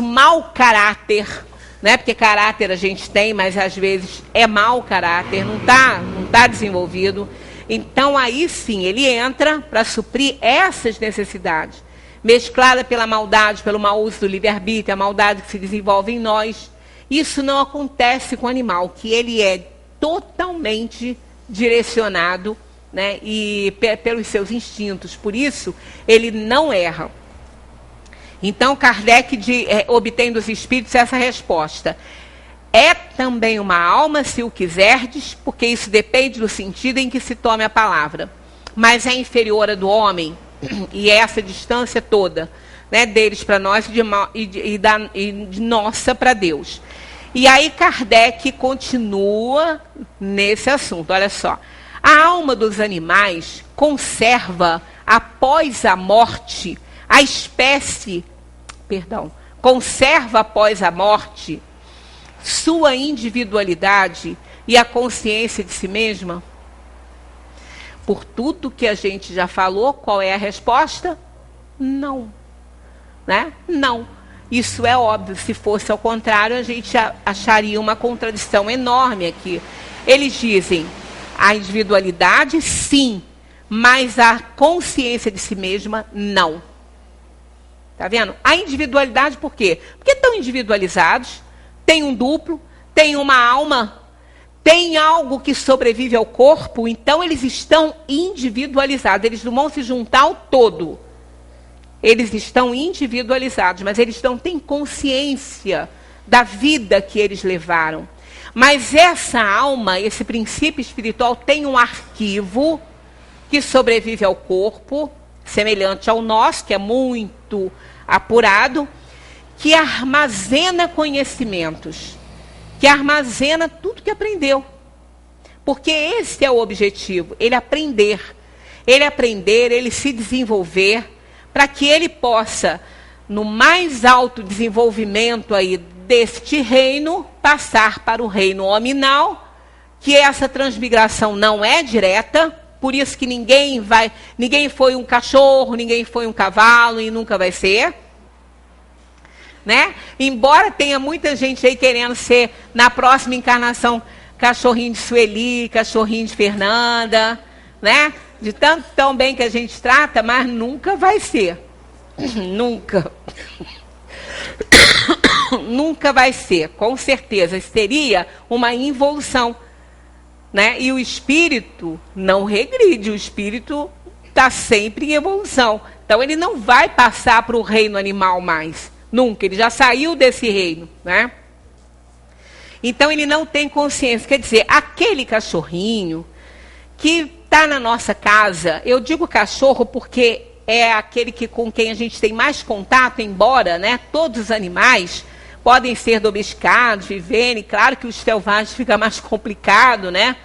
Speaker 2: mau caráter, né? Porque caráter a gente tem, mas às vezes é mau caráter, não tá desenvolvido. Então, aí sim, ele entra para suprir essas necessidades, mesclada pela maldade, pelo mau uso do livre-arbítrio, a maldade que se desenvolve em nós. Isso não acontece com o animal, que ele é totalmente direcionado, né, e pelos seus instintos. Por isso, ele não erra. Então, Kardec obtém dos espíritos essa resposta. É também uma alma, se o quiserdes, porque isso depende do sentido em que se tome a palavra. Mas é inferior à do homem, e é essa distância toda, né, deles para nós e de nossa para Deus. E aí Kardec continua nesse assunto. Olha só. A alma dos animais conserva, após a morte, conserva após a morte sua individualidade e a consciência de si mesma? Por tudo que a gente já falou, qual é a resposta? Não. Né? Não. Isso é óbvio. Se fosse ao contrário, a gente acharia uma contradição enorme aqui. Eles dizem, a individualidade, sim, mas a consciência de si mesma, não. Tá vendo? A individualidade, por quê? Porque estão individualizados, tem um duplo, tem uma alma, tem algo que sobrevive ao corpo, então eles estão individualizados, eles não vão se juntar ao todo. Eles estão individualizados, mas eles não têm consciência da vida que eles levaram. Mas essa alma, esse princípio espiritual, tem um arquivo que sobrevive ao corpo, semelhante ao nosso, que é muito apurado, que armazena conhecimentos, que armazena tudo que aprendeu. Porque esse é o objetivo, ele aprender, ele se desenvolver, para que ele possa, no mais alto desenvolvimento aí deste reino, passar para o reino hominal, que essa transmigração não é direta, por isso que ninguém foi um cachorro, ninguém foi um cavalo e nunca vai ser. Né? Embora tenha muita gente aí querendo ser, na próxima encarnação, cachorrinho de Sueli, cachorrinho de Fernanda, né? De tanto tão bem que a gente trata, mas nunca vai ser. Nunca. Nunca vai ser, com certeza. Seria uma involução. Né? E o espírito não regride, o espírito está sempre em evolução. Então ele não vai passar para o reino animal mais. Nunca, ele já saiu desse reino. Né? Então ele não tem consciência. Quer dizer, aquele cachorrinho que está na nossa casa, eu digo cachorro porque é aquele com quem a gente tem mais contato, embora, né, todos os animais podem ser domesticados, viverem, claro que os selvagens fica mais complicado, né?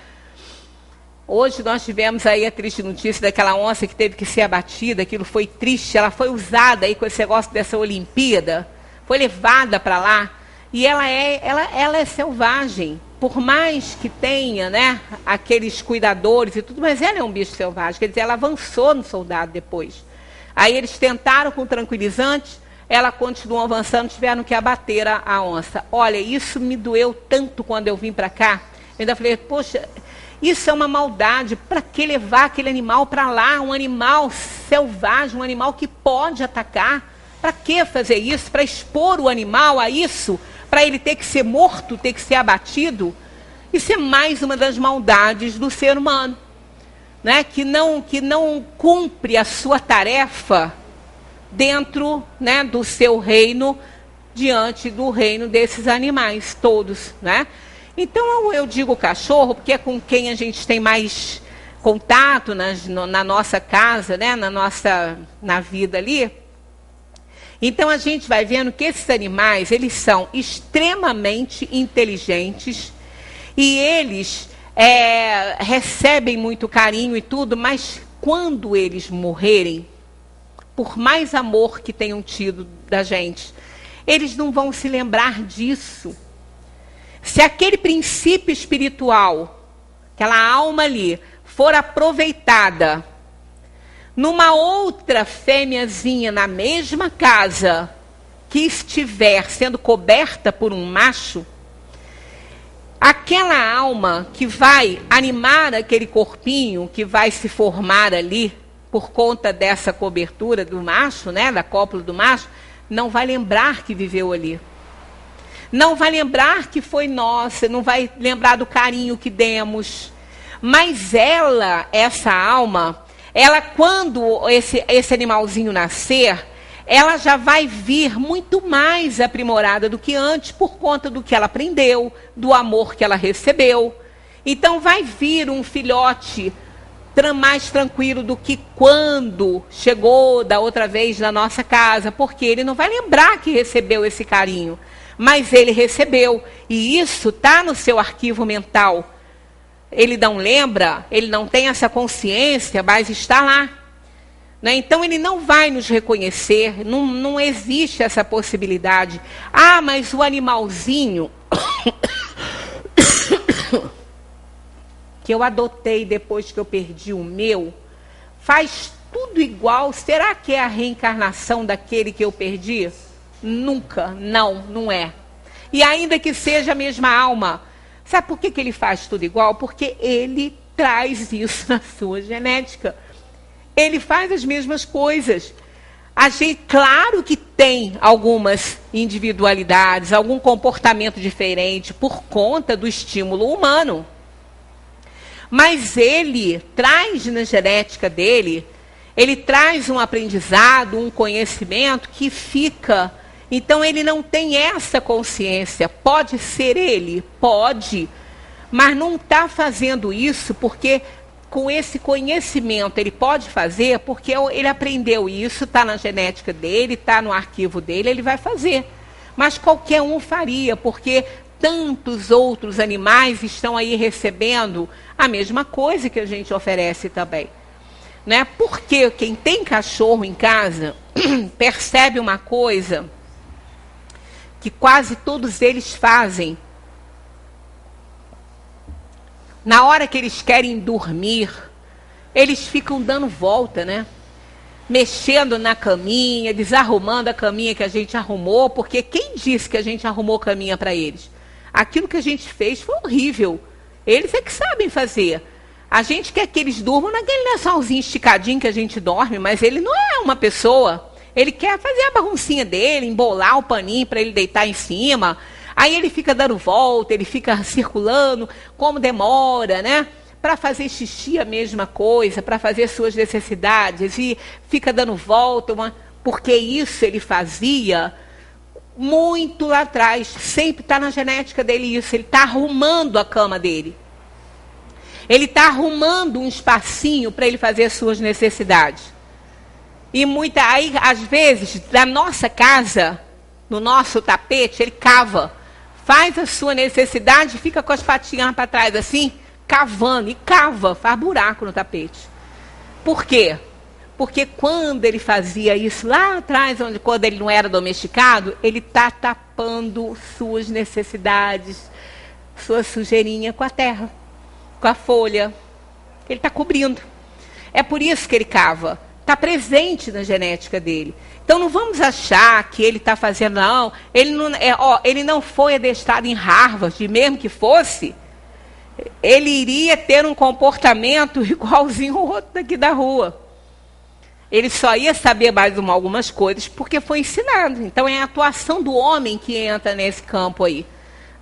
Speaker 2: Hoje nós tivemos aí a triste notícia daquela onça que teve que ser abatida, aquilo foi triste, ela foi usada aí com esse negócio dessa Olimpíada, foi levada para lá, e ela é selvagem. Por mais que tenha, né, aqueles cuidadores e tudo, mas ela é um bicho selvagem. Quer dizer, ela avançou no soldado depois. Aí eles tentaram com tranquilizantes, ela continuou avançando, tiveram que abater a onça. Olha, isso me doeu tanto quando eu vim para cá. Eu ainda falei, poxa, isso é uma maldade. Para que levar aquele animal para lá? Um animal selvagem, um animal que pode atacar. Para que fazer isso? Para expor o animal a isso? Para ele ter que ser morto, ter que ser abatido? Isso é mais uma das maldades do ser humano, né? Que não cumpre a sua tarefa dentro, né, do seu reino, diante do reino desses animais todos. Né? Então eu digo cachorro, porque é com quem a gente tem mais contato na nossa casa, né, na vida ali. Então a gente vai vendo que esses animais, eles são extremamente inteligentes e eles recebem muito carinho e tudo, mas quando eles morrerem, por mais amor que tenham tido da gente, eles não vão se lembrar disso. Se aquele princípio espiritual, aquela alma ali, for aproveitada numa outra fêmeazinha na mesma casa que estiver sendo coberta por um macho, aquela alma que vai animar aquele corpinho que vai se formar ali por conta dessa cobertura do macho, né, da cópula do macho, não vai lembrar que viveu ali. não vai lembrar que foi nossa, não vai lembrar do carinho que demos. Mas ela, essa alma, ela quando esse animalzinho nascer, ela já vai vir muito mais aprimorada do que antes por conta do que ela aprendeu, do amor que ela recebeu. Então vai vir um filhote mais tranquilo do que quando chegou da outra vez na nossa casa, porque ele não vai lembrar que recebeu esse carinho, mas ele recebeu, e isso está no seu arquivo mental. Ele não lembra, ele não tem essa consciência, mas está lá. Né? Então ele não vai nos reconhecer, não existe essa possibilidade. Ah, mas o animalzinho que eu adotei depois que eu perdi o meu, faz tudo igual. Será que é a reencarnação daquele que eu perdi? Nunca, não é. E ainda que seja a mesma alma, sabe por que ele faz tudo igual? Porque ele traz isso na sua genética. Ele faz as mesmas coisas. A gente, claro que tem algumas individualidades, algum comportamento diferente por conta do estímulo humano. Mas ele traz na genética dele, ele traz um aprendizado, um conhecimento que fica. Então ele não tem essa consciência. Pode ser ele? Pode. Mas não está fazendo isso porque com esse conhecimento ele pode fazer porque ele aprendeu isso, está na genética dele, está no arquivo dele, ele vai fazer. Mas qualquer um faria, porque tantos outros animais estão aí recebendo a mesma coisa que a gente oferece também. Né? Porque quem tem cachorro em casa percebe uma coisa que quase todos eles fazem. Na hora que eles querem dormir, eles ficam dando volta, né? Mexendo na caminha, desarrumando a caminha que a gente arrumou, porque quem disse que a gente arrumou caminha para eles? Aquilo que a gente fez foi horrível. Eles é que sabem fazer. A gente quer que eles durmam naquele lençolzinho esticadinho que a gente dorme, mas ele não é uma pessoa. Ele quer fazer a baguncinha dele, embolar o paninho para ele deitar em cima. Aí ele fica dando volta, ele fica circulando, como demora, né? Para fazer xixi a mesma coisa, para fazer suas necessidades, e fica dando volta, porque isso ele fazia muito lá atrás. Sempre está na genética dele isso. Ele está arrumando a cama dele. Ele está arrumando um espacinho para ele fazer as suas necessidades. E aí, às vezes, na nossa casa, no nosso tapete, ele cava. Faz a sua necessidade, fica com as patinhas para trás assim, cavando. E cava, faz buraco no tapete. Por quê? Porque quando ele fazia isso lá atrás, quando ele não era domesticado, ele está tapando suas necessidades, sua sujeirinha com a terra, com a folha. Ele está cobrindo. É por isso que ele cava. Está presente na genética dele. Então não vamos achar que ele está fazendo, não. Ele não foi adestrado em Harvard, mesmo que fosse, ele iria ter um comportamento igualzinho ao outro daqui da rua. Ele só ia saber mais algumas coisas porque foi ensinado. Então é a atuação do homem que entra nesse campo aí.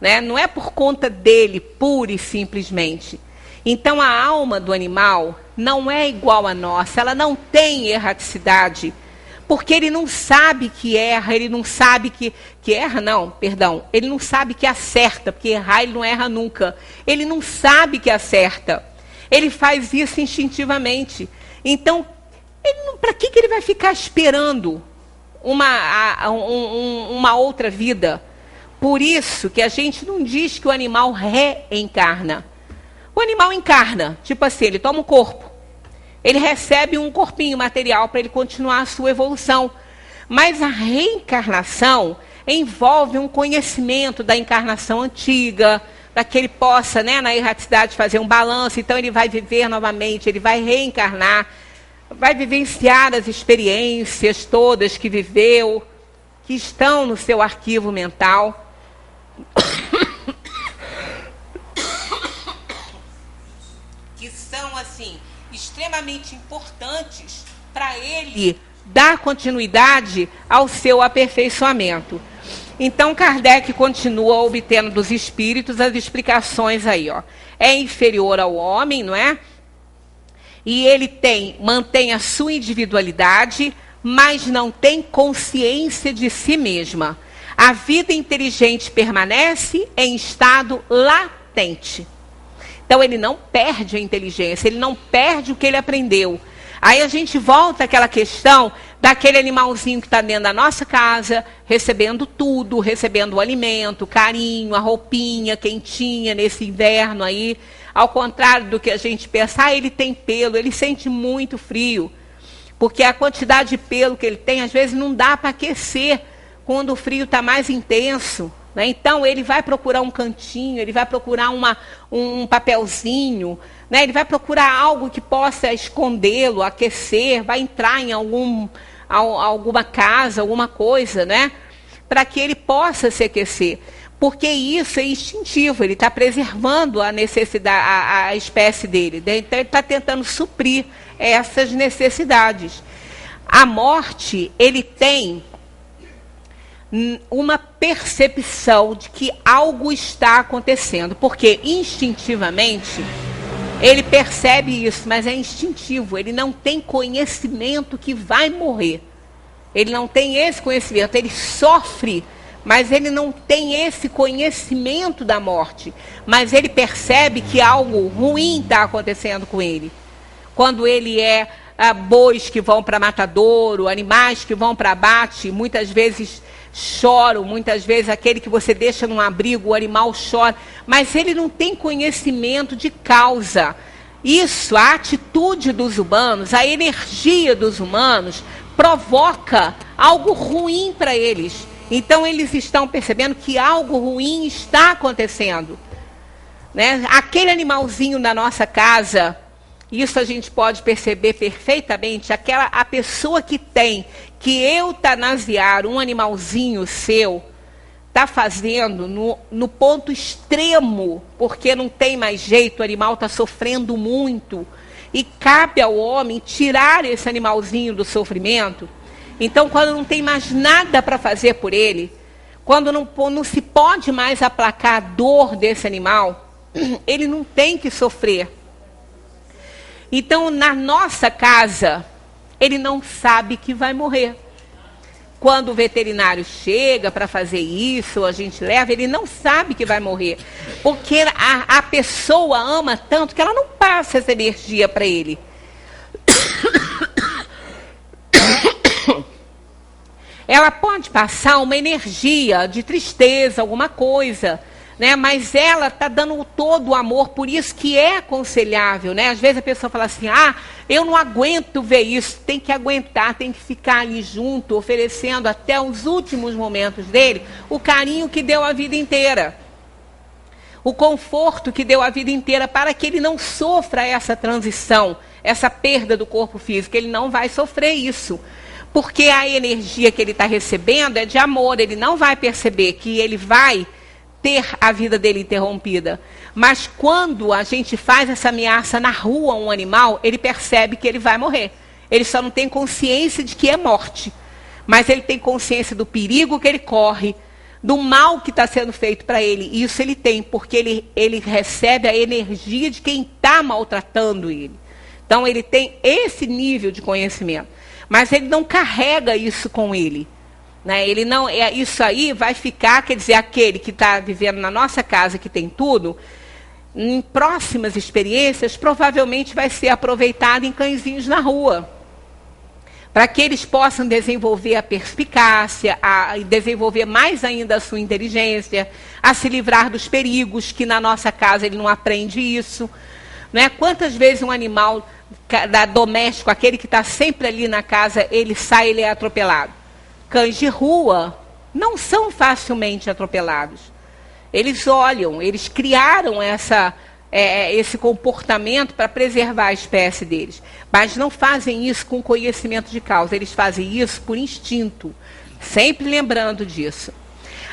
Speaker 2: Né? Não é por conta dele, pura e simplesmente. Então a alma do animal não é igual à nossa, ela não tem erraticidade. Porque ele não sabe que erra, ele não sabe que erra, não, perdão. Ele não sabe que acerta, porque errar ele não erra nunca. Ele não sabe que acerta. Ele faz isso instintivamente. Então, para que ele vai ficar esperando uma outra vida? Por isso que a gente não diz que o animal reencarna. O animal encarna, tipo assim, ele toma um corpo. Ele recebe um corpinho material para ele continuar a sua evolução. Mas a reencarnação envolve um conhecimento da encarnação antiga, para que ele possa, né, na erraticidade, fazer um balanço. Então ele vai viver novamente, ele vai reencarnar, vai vivenciar as experiências todas que viveu, que estão no seu arquivo mental. Que são, assim, extremamente importantes para ele dar continuidade ao seu aperfeiçoamento. Então, Kardec continua obtendo dos espíritos as explicações aí, ó. É inferior ao homem, não é? E ele mantém a sua individualidade, mas não tem consciência de si mesma. A vida inteligente permanece em estado latente. Então, ele não perde a inteligência, ele não perde o que ele aprendeu. Aí a gente volta àquela questão daquele animalzinho que está dentro da nossa casa, recebendo tudo, recebendo o alimento, carinho, a roupinha quentinha nesse inverno aí. Ao contrário do que a gente pensa, ele tem pelo, ele sente muito frio. Porque a quantidade de pelo que ele tem, às vezes não dá para aquecer quando o frio está mais intenso. Né? Então, ele vai procurar um cantinho, ele vai procurar um papelzinho, né? Ele vai procurar algo que possa escondê-lo, aquecer, vai entrar em alguma casa, alguma coisa, né? Para que ele possa se aquecer. Porque isso é instintivo, ele está preservando a necessidade, a espécie dele. Então, ele está tentando suprir essas necessidades. A morte, ele tem uma percepção de que algo está acontecendo, porque instintivamente ele percebe isso, mas é instintivo, ele não tem conhecimento que vai morrer, ele não tem esse conhecimento, ele sofre, mas ele não tem esse conhecimento da morte, mas ele percebe que algo ruim está acontecendo com ele, quando ele bois que vão para matadouro, animais que vão para abate, muitas vezes choram, muitas vezes aquele que você deixa num abrigo, o animal chora, mas ele não tem conhecimento de causa. Isso, a atitude dos humanos, a energia dos humanos, provoca algo ruim para eles. Então, eles estão percebendo que algo ruim está acontecendo. Né? Aquele animalzinho na nossa casa, isso a gente pode perceber perfeitamente, a pessoa que eutanasiar um animalzinho seu, está fazendo no ponto extremo, porque não tem mais jeito, o animal está sofrendo muito, e cabe ao homem tirar esse animalzinho do sofrimento. Então, quando não tem mais nada para fazer por ele, quando não se pode mais aplacar a dor desse animal, ele não tem que sofrer. Então, na nossa casa, ele não sabe que vai morrer. Quando o veterinário chega para fazer isso, a gente leva, ele não sabe que vai morrer. Porque a pessoa ama tanto que ela não passa essa energia para ele. Ela pode passar uma energia de tristeza, alguma coisa, né? Mas ela está dando todo o amor, por isso que é aconselhável, né? Às vezes a pessoa fala assim, eu não aguento ver isso, tem que aguentar, tem que ficar ali junto, oferecendo até os últimos momentos dele o carinho que deu a vida inteira, o conforto que deu a vida inteira, para que ele não sofra essa transição, essa perda do corpo físico. Ele não vai sofrer isso, porque a energia que ele está recebendo é de amor, ele não vai perceber que ele vai ter a vida dele interrompida. Mas quando a gente faz essa ameaça na rua a um animal, ele percebe que ele vai morrer. Ele só não tem consciência de que é morte. Mas ele tem consciência do perigo que ele corre, do mal que está sendo feito para ele. E isso ele tem, porque ele recebe a energia de quem está maltratando ele. Então ele tem esse nível de conhecimento. Mas ele não carrega isso com ele. Né? Ele não, isso aí vai ficar, quer dizer, aquele que está vivendo na nossa casa, que tem tudo, em próximas experiências, provavelmente vai ser aproveitado em cãezinhos na rua. Para que eles possam desenvolver a perspicácia, a desenvolver mais ainda a sua inteligência, a se livrar dos perigos, que na nossa casa ele não aprende isso. Né? Quantas vezes um animal doméstico, aquele que está sempre ali na casa, ele sai, ele é atropelado? Cães de rua não são facilmente atropelados. Eles olham, eles criaram esse comportamento para preservar a espécie deles. Mas não fazem isso com conhecimento de causa, eles fazem isso por instinto. Sempre lembrando disso.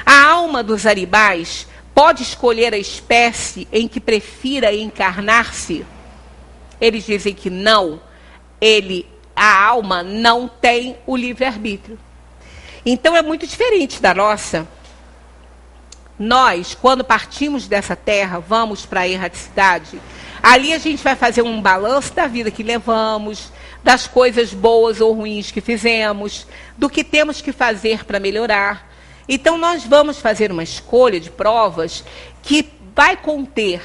Speaker 2: A alma dos aribais pode escolher a espécie em que prefira encarnar-se? Eles dizem que não. A alma não tem o livre-arbítrio. Então é muito diferente da nossa, Nós, quando partimos dessa terra, vamos para a erraticidade, ali a gente vai fazer um balanço da vida que levamos, das coisas boas ou ruins que fizemos, do que temos que fazer para melhorar. Então, nós vamos fazer uma escolha de provas que vai conter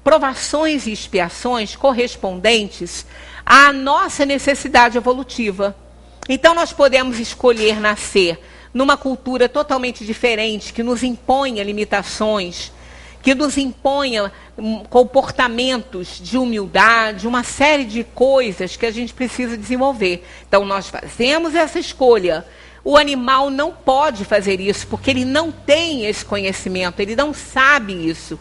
Speaker 2: provações e expiações correspondentes à nossa necessidade evolutiva. Então, nós podemos escolher nascer numa cultura totalmente diferente, que nos imponha limitações, que nos imponha comportamentos de humildade, uma série de coisas que a gente precisa desenvolver. Então, nós fazemos essa escolha. O animal não pode fazer isso, porque ele não tem esse conhecimento, ele não sabe isso.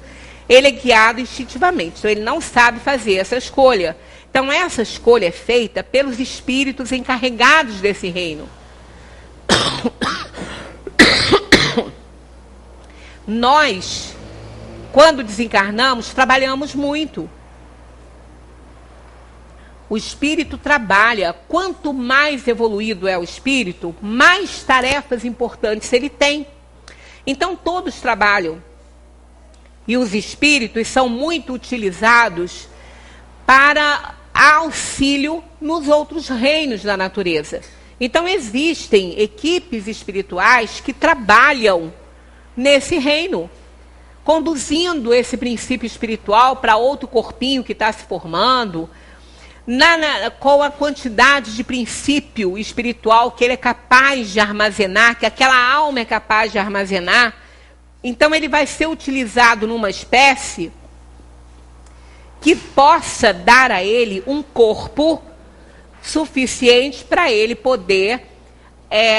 Speaker 2: Ele é guiado instintivamente, então ele não sabe fazer essa escolha. Então, essa escolha é feita pelos espíritos encarregados desse reino. Nós, quando desencarnamos, trabalhamos muito. O espírito trabalha. Quanto mais evoluído é o espírito, mais tarefas importantes ele tem. Então, todos trabalham. E os espíritos são muito utilizados para auxílio nos outros reinos da natureza. Então, existem equipes espirituais que trabalham nesse reino, conduzindo esse princípio espiritual para outro corpinho que está se formando, com a quantidade de princípio espiritual que ele é capaz de armazenar, que aquela alma é capaz de armazenar. Então, ele vai ser utilizado numa espécie que possa dar a ele um corpo suficiente para ele poder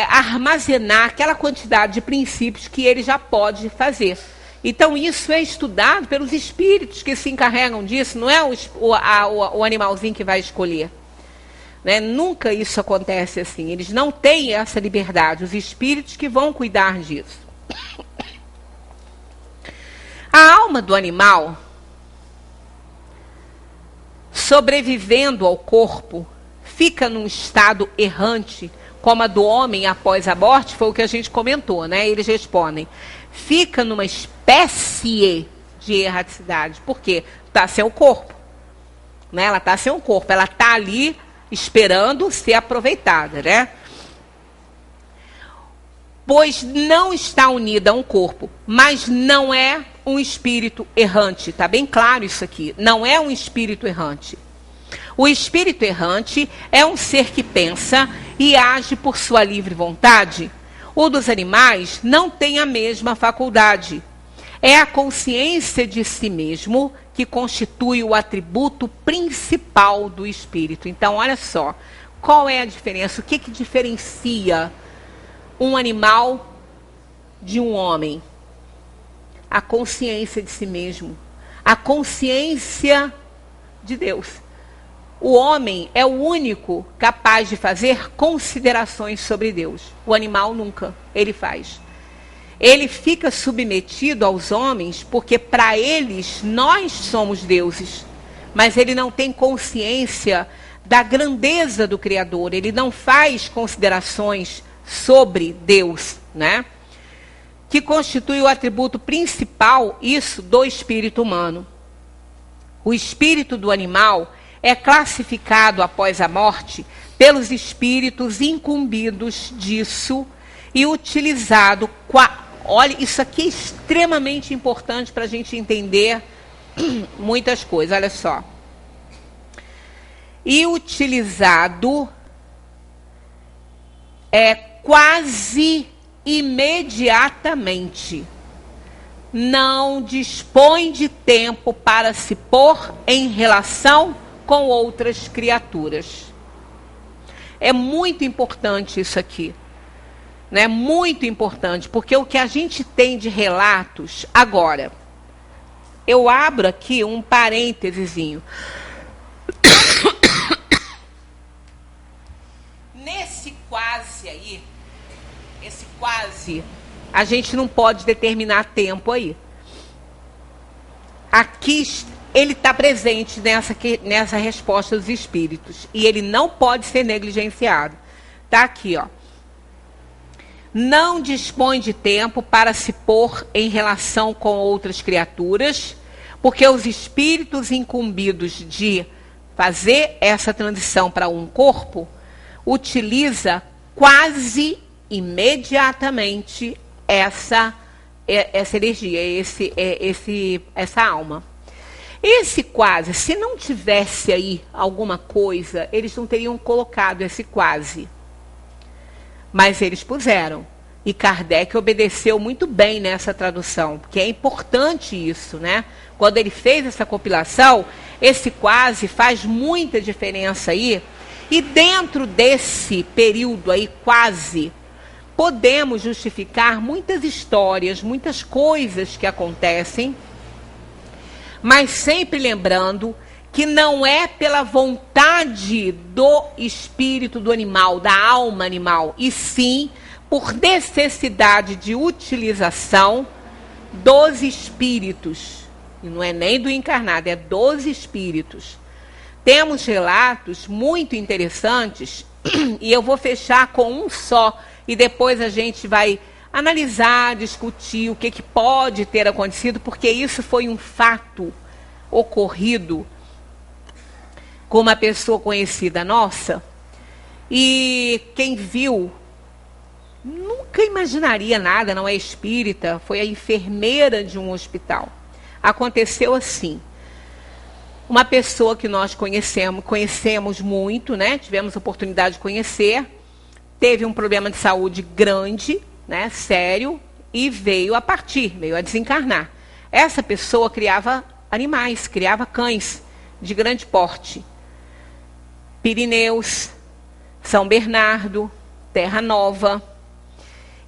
Speaker 2: armazenar aquela quantidade de princípios que ele já pode fazer. Então, isso é estudado pelos espíritos que se encarregam disso, não é o animalzinho que vai escolher. Né? Nunca isso acontece assim, eles não têm essa liberdade, os espíritos que vão cuidar disso. A alma do animal, sobrevivendo ao corpo, fica num estado errante, como a do homem após a morte, foi o que a gente comentou, né? Eles respondem, fica numa espécie de erraticidade. Por quê? Está sem o corpo. Né? Ela está sem o corpo, ela está ali esperando ser aproveitada, né? Pois não está unida a um corpo, mas não é um espírito errante. Está bem claro isso aqui. Não é um espírito errante. O espírito errante é um ser que pensa e age por sua livre vontade. O dos animais não tem a mesma faculdade. É a consciência de si mesmo que constitui o atributo principal do espírito. Então, olha só, qual é a diferença? O que diferencia um animal de um homem? A consciência de si mesmo, a consciência de Deus. O homem é o único capaz de fazer considerações sobre Deus. O animal nunca, ele faz. Ele fica submetido aos homens porque para eles nós somos deuses. Mas ele não tem consciência da grandeza do Criador. Ele não faz considerações sobre Deus, né? Que constitui o atributo principal, isso, do espírito humano. O espírito do animal é classificado após a morte pelos espíritos incumbidos disso e utilizado... Olha, isso aqui é extremamente importante para a gente entender muitas coisas, olha só. E utilizado quase imediatamente. Não dispõe de tempo para se pôr em relação com outras criaturas. É muito importante isso aqui. Né? Muito importante, porque o que a gente tem de relatos agora, eu abro aqui um parêntesezinho. Nesse quase aí, esse quase, a gente não pode determinar tempo aí. Aqui ele está presente nessa resposta dos espíritos. E ele não pode ser negligenciado. Está aqui, ó. não dispõe de tempo para se pôr em relação com outras criaturas, porque os espíritos incumbidos de fazer essa transição para um corpo utiliza quase imediatamente essa energia, essa alma. Esse quase, se não tivesse aí alguma coisa, eles não teriam colocado esse quase. Mas eles puseram. E Kardec obedeceu muito bem nessa tradução, porque é importante isso, né? Quando ele fez essa compilação, esse quase faz muita diferença aí. E dentro desse período aí, quase, podemos justificar muitas histórias, muitas coisas que acontecem, mas sempre lembrando que não é pela vontade do espírito do animal, da alma animal, e sim por necessidade de utilização dos espíritos. E não é nem do encarnado, é dos espíritos. Temos relatos muito interessantes, e eu vou fechar com um só, e depois a gente vai analisar, discutir o que pode ter acontecido, porque isso foi um fato ocorrido com uma pessoa conhecida nossa, e quem viu nunca imaginaria nada, não é espírita, foi a enfermeira de um hospital. Aconteceu assim. Uma pessoa que nós conhecemos muito, né? Tivemos a oportunidade de conhecer, teve um problema de saúde grande, né? Sério, e veio a partir, veio a desencarnar. Essa pessoa criava animais, criava cães de grande porte. Pirineus, São Bernardo, Terra Nova.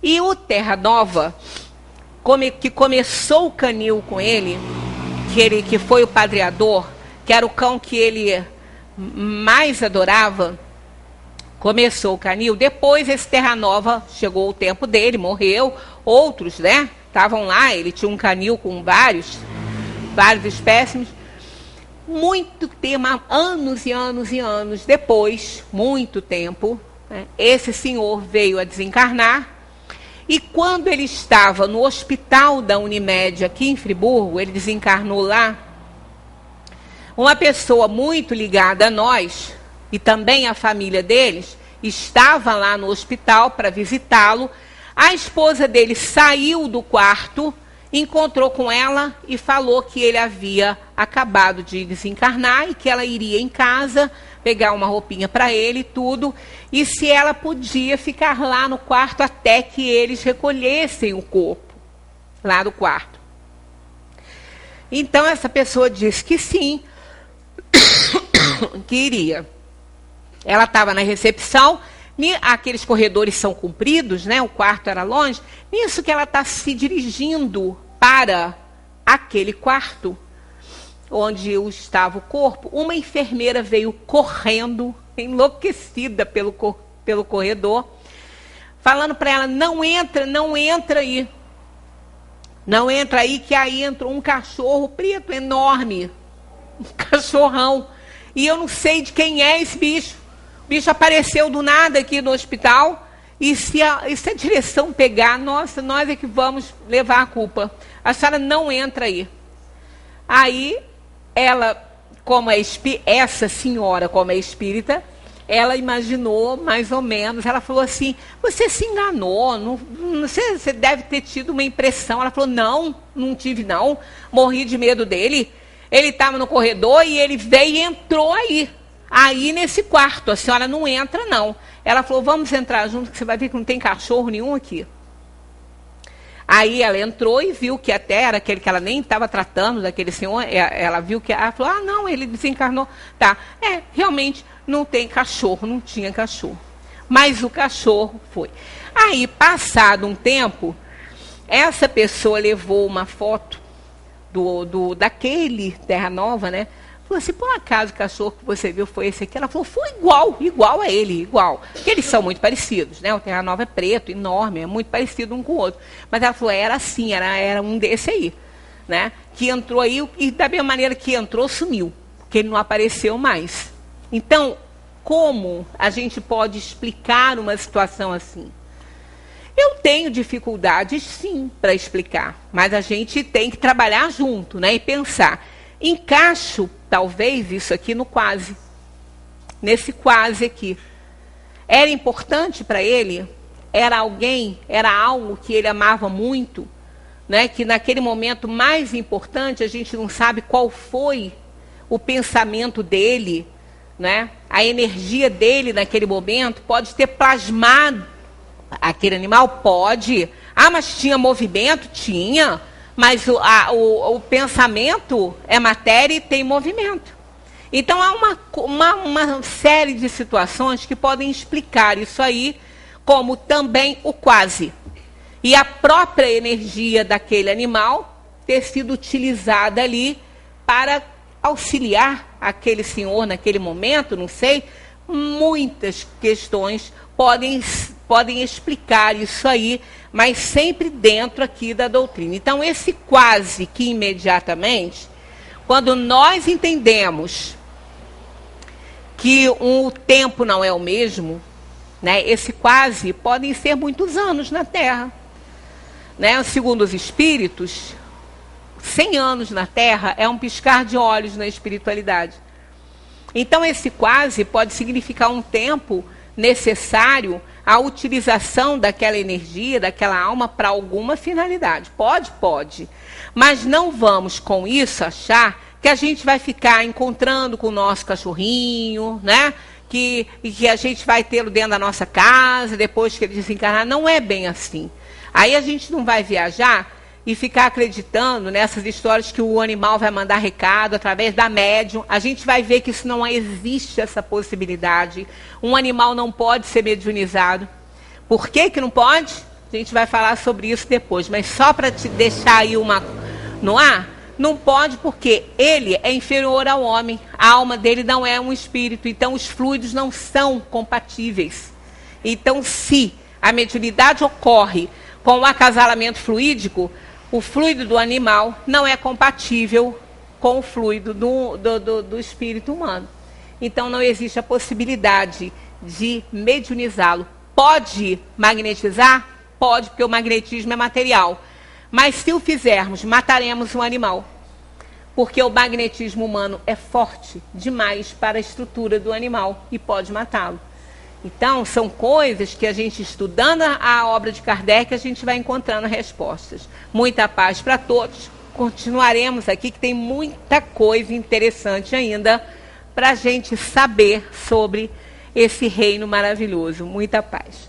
Speaker 2: E o Terra Nova, que começou o canil com ele, que foi o padreador, que era o cão que ele mais adorava, começou o canil. Depois esse Terra Nova, chegou o tempo dele, morreu. Outros, né, estavam lá, ele tinha um canil com vários espécimes. Muito tempo, anos e anos e anos depois, muito tempo, né, esse senhor veio a desencarnar. E quando ele estava no hospital da Unimed, aqui em Friburgo, ele desencarnou lá, uma pessoa muito ligada a nós, e também a família deles, estava lá no hospital para visitá-lo. A esposa dele saiu do quarto, encontrou com ela e falou que ele havia acabado de desencarnar e que ela iria em casa pegar uma roupinha para ele e tudo, e se ela podia ficar lá no quarto até que eles recolhessem o corpo lá do quarto. Então essa pessoa disse que sim, que iria. Ela estava na recepção, aqueles corredores são compridos, né? O quarto era longe. Nisso que ela está se dirigindo para aquele quarto onde estava o corpo, uma enfermeira veio correndo, enlouquecida pelo corredor, falando para ela: não entra aí. Não entra aí, que aí entrou um cachorro preto enorme, um cachorrão. E eu não sei de quem é esse bicho. O bicho apareceu do nada aqui no hospital. E se a direção pegar, nossa, nós é que vamos levar a culpa. A senhora não entra aí. Aí, ela, essa senhora, como é espírita, ela imaginou mais ou menos. Ela falou assim: você se enganou, você deve ter tido uma impressão. Ela falou: não tive não, morri de medo dele. Ele estava no corredor e ele veio e entrou aí nesse quarto. A senhora não entra não. Ela falou: vamos entrar junto, que você vai ver que não tem cachorro nenhum aqui. Aí ela entrou e viu que até era aquele que ela nem estava tratando, daquele senhor. Ela viu que, ela falou: não, ele desencarnou. Tá, realmente não tem cachorro, não tinha cachorro. Mas o cachorro foi. Aí, passado um tempo, essa pessoa levou uma foto daquele Terra Nova, né? Falou assim: por acaso o cachorro que você viu foi esse aqui? Ela falou: foi igual a ele, igual. Porque eles são muito parecidos, né? O Terra Nova é preto, enorme, é muito parecido um com o outro. Mas ela falou: era assim, era um desse aí, né? Que entrou aí e da mesma maneira que entrou, sumiu. Porque ele não apareceu mais. Então, como a gente pode explicar uma situação assim? Eu tenho dificuldades, sim, para explicar, mas a gente tem que trabalhar junto, né, e pensar. Encaixo, talvez, isso aqui no quase. Nesse quase aqui. Era importante para ele? Era alguém? Era algo que ele amava muito? Né, que naquele momento mais importante, a gente não sabe qual foi o pensamento dele, né? A energia dele naquele momento pode ter plasmado aquele animal? Pode. Ah, mas tinha movimento? Tinha. Mas o pensamento é matéria e tem movimento. Então, há uma série de situações que podem explicar isso aí, como também o quase. E a própria energia daquele animal ter sido utilizada ali para auxiliar aquele senhor naquele momento, não sei. Muitas questões podem explicar isso aí, mas sempre dentro aqui da doutrina. Então, esse quase que imediatamente, quando nós entendemos que o tempo não é o mesmo, né, esse quase podem ser muitos anos na Terra. Né? Segundo os espíritos, 100 anos na Terra é um piscar de olhos na espiritualidade. Então, esse quase pode significar um tempo necessário à utilização daquela energia, daquela alma para alguma finalidade. Pode. Mas não vamos com isso achar que a gente vai ficar encontrando com o nosso cachorrinho, né? Que a gente vai tê-lo dentro da nossa casa, depois que ele desencarnar. Não é bem assim. Aí a gente não vai viajar e ficar acreditando nessas histórias que o animal vai mandar recado através da médium. A gente vai ver que isso não existe, essa possibilidade. Um animal não pode ser mediunizado. Por que que não pode? A gente vai falar sobre isso depois. Mas só para te deixar aí uma no ar, não pode porque ele é inferior ao homem. A alma dele não é um espírito. Então os fluidos não são compatíveis. Então, se a mediunidade ocorre com o acasalamento fluídico, o fluido do animal não é compatível com o fluido do espírito humano. Então, não existe a possibilidade de mediunizá-lo. Pode magnetizar? Pode, porque o magnetismo é material. Mas se o fizermos, mataremos um animal. Porque o magnetismo humano é forte demais para a estrutura do animal e pode matá-lo. Então, são coisas que a gente, estudando a obra de Kardec, a gente vai encontrando respostas. Muita paz para todos. Continuaremos aqui, que tem muita coisa interessante ainda para a gente saber sobre esse reino maravilhoso. Muita paz.